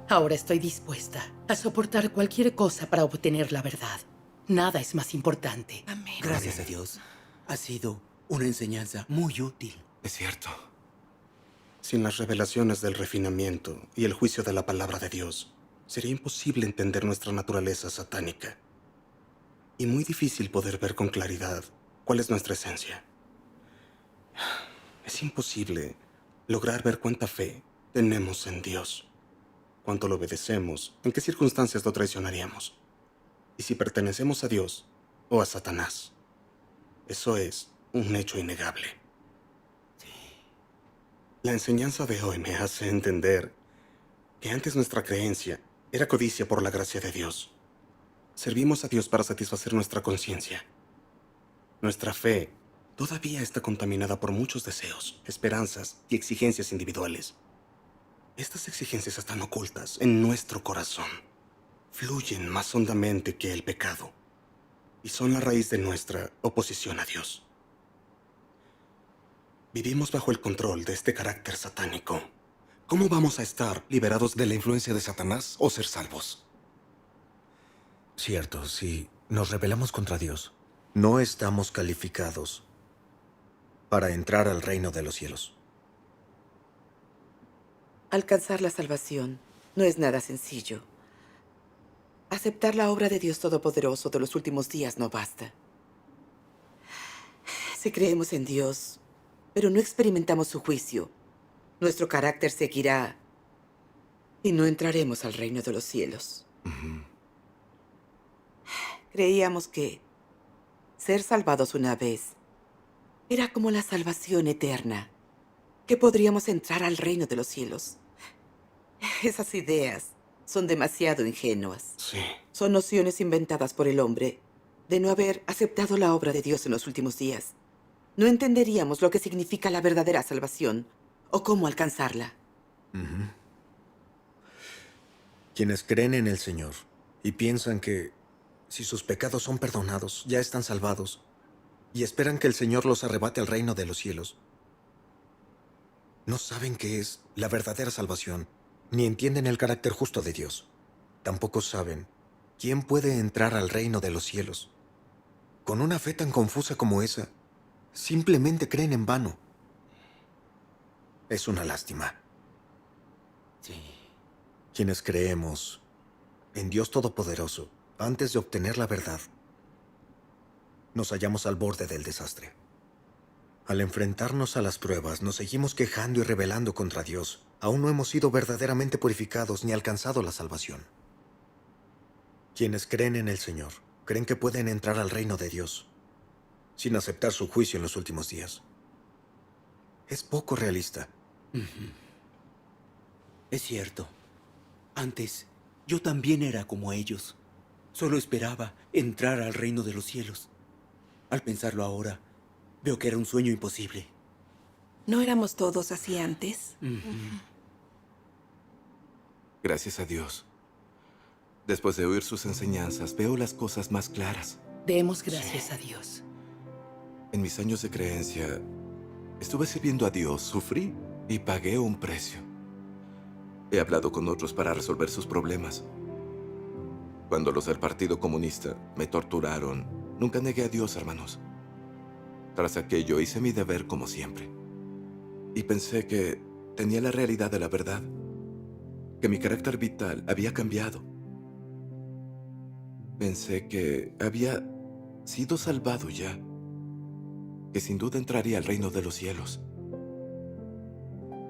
Ahora estoy dispuesta a soportar cualquier cosa para obtener la verdad. Nada es más importante. Amén. Gracias a Dios. Ha sido una enseñanza muy útil. Es cierto. Sin las revelaciones del refinamiento y el juicio de la palabra de Dios, sería imposible entender nuestra naturaleza satánica. Y muy difícil poder ver con claridad cuál es nuestra esencia. Es imposible lograr ver cuánta fe tenemos en Dios, cuánto lo obedecemos, en qué circunstancias lo traicionaríamos, y si pertenecemos a Dios o a La enseñanza de hoy me hace entender que antes nuestra creencia era codicia por la gracia de Dios. Servimos a Dios para satisfacer nuestra conciencia. Nuestra fe todavía está contaminada por muchos deseos, esperanzas y exigencias individuales. Estas exigencias están ocultas en nuestro corazón. Fluyen más hondamente que el pecado y son la raíz de nuestra oposición a Dios. Vivimos bajo el control de este carácter satánico. ¿Cómo vamos a estar liberados de la influencia de Satanás o ser salvos? Cierto, si nos rebelamos contra Dios, no estamos calificados para entrar al reino de los cielos. Alcanzar la salvación no es nada sencillo. Aceptar la obra de Dios Todopoderoso de los últimos días no basta. Si creemos en Dios, pero no experimentamos su juicio, nuestro carácter seguirá y no entraremos al reino de los cielos. Creíamos que ser salvados una vez era como la salvación eterna, que podríamos entrar al reino de los cielos. Esas ideas son demasiado ingenuas. Sí. Son nociones inventadas por el hombre de no haber aceptado la obra de Dios en los últimos días. No entenderíamos lo que significa la verdadera salvación o cómo alcanzarla. Quienes creen en el Señor y piensan que si sus pecados son perdonados, ya están salvados, y esperan que el Señor los arrebate al reino de los cielos, no saben qué es la verdadera salvación, ni entienden el carácter justo de Dios. Tampoco saben quién puede entrar al reino de los cielos. Con una fe tan confusa como esa, simplemente creen en vano. Es una lástima. Sí. Quienes creemos en Dios Todopoderoso, antes de obtener la verdad, nos hallamos al borde del desastre. Al enfrentarnos a las pruebas, nos seguimos quejando y rebelando contra Dios. Aún no hemos sido verdaderamente purificados ni alcanzado la salvación. Quienes creen en el Señor, creen que pueden entrar al reino de Dios, sin aceptar su juicio en los últimos días. Es poco realista. Es cierto. Antes, yo también era como ellos. Solo esperaba entrar al reino de los cielos. Al pensarlo ahora, veo que era un sueño imposible. ¿No éramos todos así antes? Gracias a Dios. Después de oír sus enseñanzas, veo las cosas más claras. Demos gracias a Dios. En mis años de creencia, estuve sirviendo a Dios, sufrí y pagué un precio. He hablado con otros para resolver sus problemas. Cuando los del Partido Comunista me torturaron, nunca negué a Dios, hermanos. Tras aquello, hice mi deber como siempre. Y pensé que tenía la realidad de la verdad, que mi carácter vital había cambiado. Pensé que había sido salvado ya, que sin duda entraría al reino de los cielos.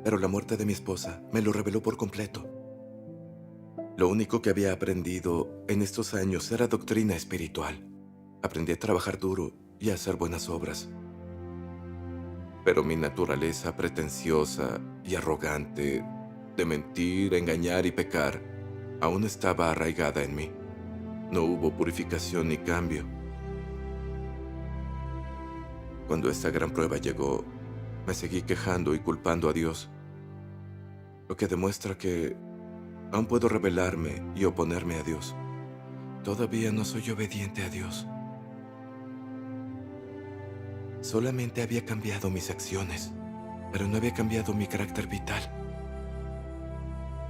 Pero la muerte de mi esposa me lo reveló por completo. Lo único que había aprendido en estos años era doctrina espiritual. Aprendí a trabajar duro y a hacer buenas obras. Pero mi naturaleza pretenciosa y arrogante de mentir, engañar y pecar aún estaba arraigada en mí. No hubo purificación ni cambio. Cuando esta gran prueba llegó, me seguí quejando y culpando a Dios, lo que demuestra que aún puedo rebelarme y oponerme a Dios. Todavía no soy obediente a Dios. Solamente había cambiado mis acciones, pero no había cambiado mi carácter vital.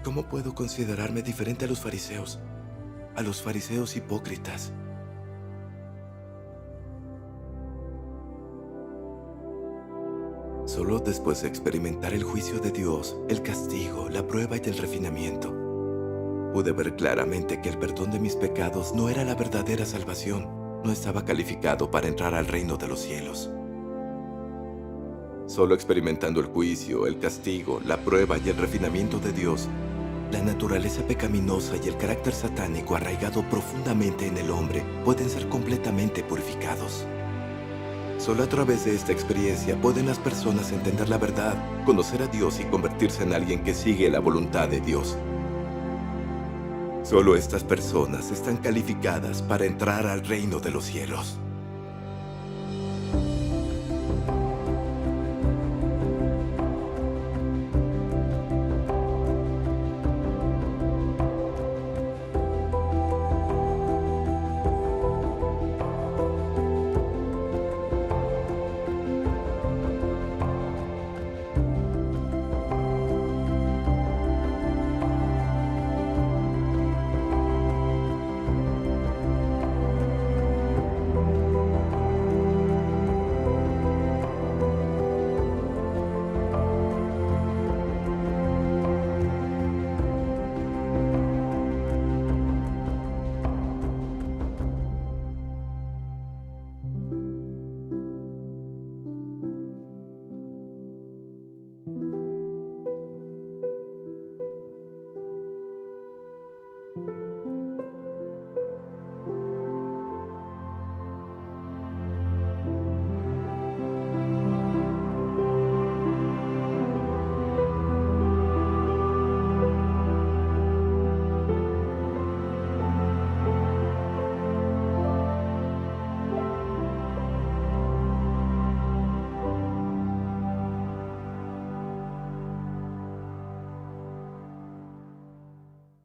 ¿Cómo puedo considerarme diferente a los fariseos hipócritas? Solo después de experimentar el juicio de Dios, el castigo, la prueba y el refinamiento, pude ver claramente que el perdón de mis pecados no era la verdadera salvación. No estaba calificado para entrar al reino de los cielos. Solo experimentando el juicio, el castigo, la prueba y el refinamiento de Dios, la naturaleza pecaminosa y el carácter satánico arraigado profundamente en el hombre pueden ser completamente purificados. Solo a través de esta experiencia pueden las personas entender la verdad, conocer a Dios y convertirse en alguien que sigue la voluntad de Dios. Solo estas personas están calificadas para entrar al reino de los cielos.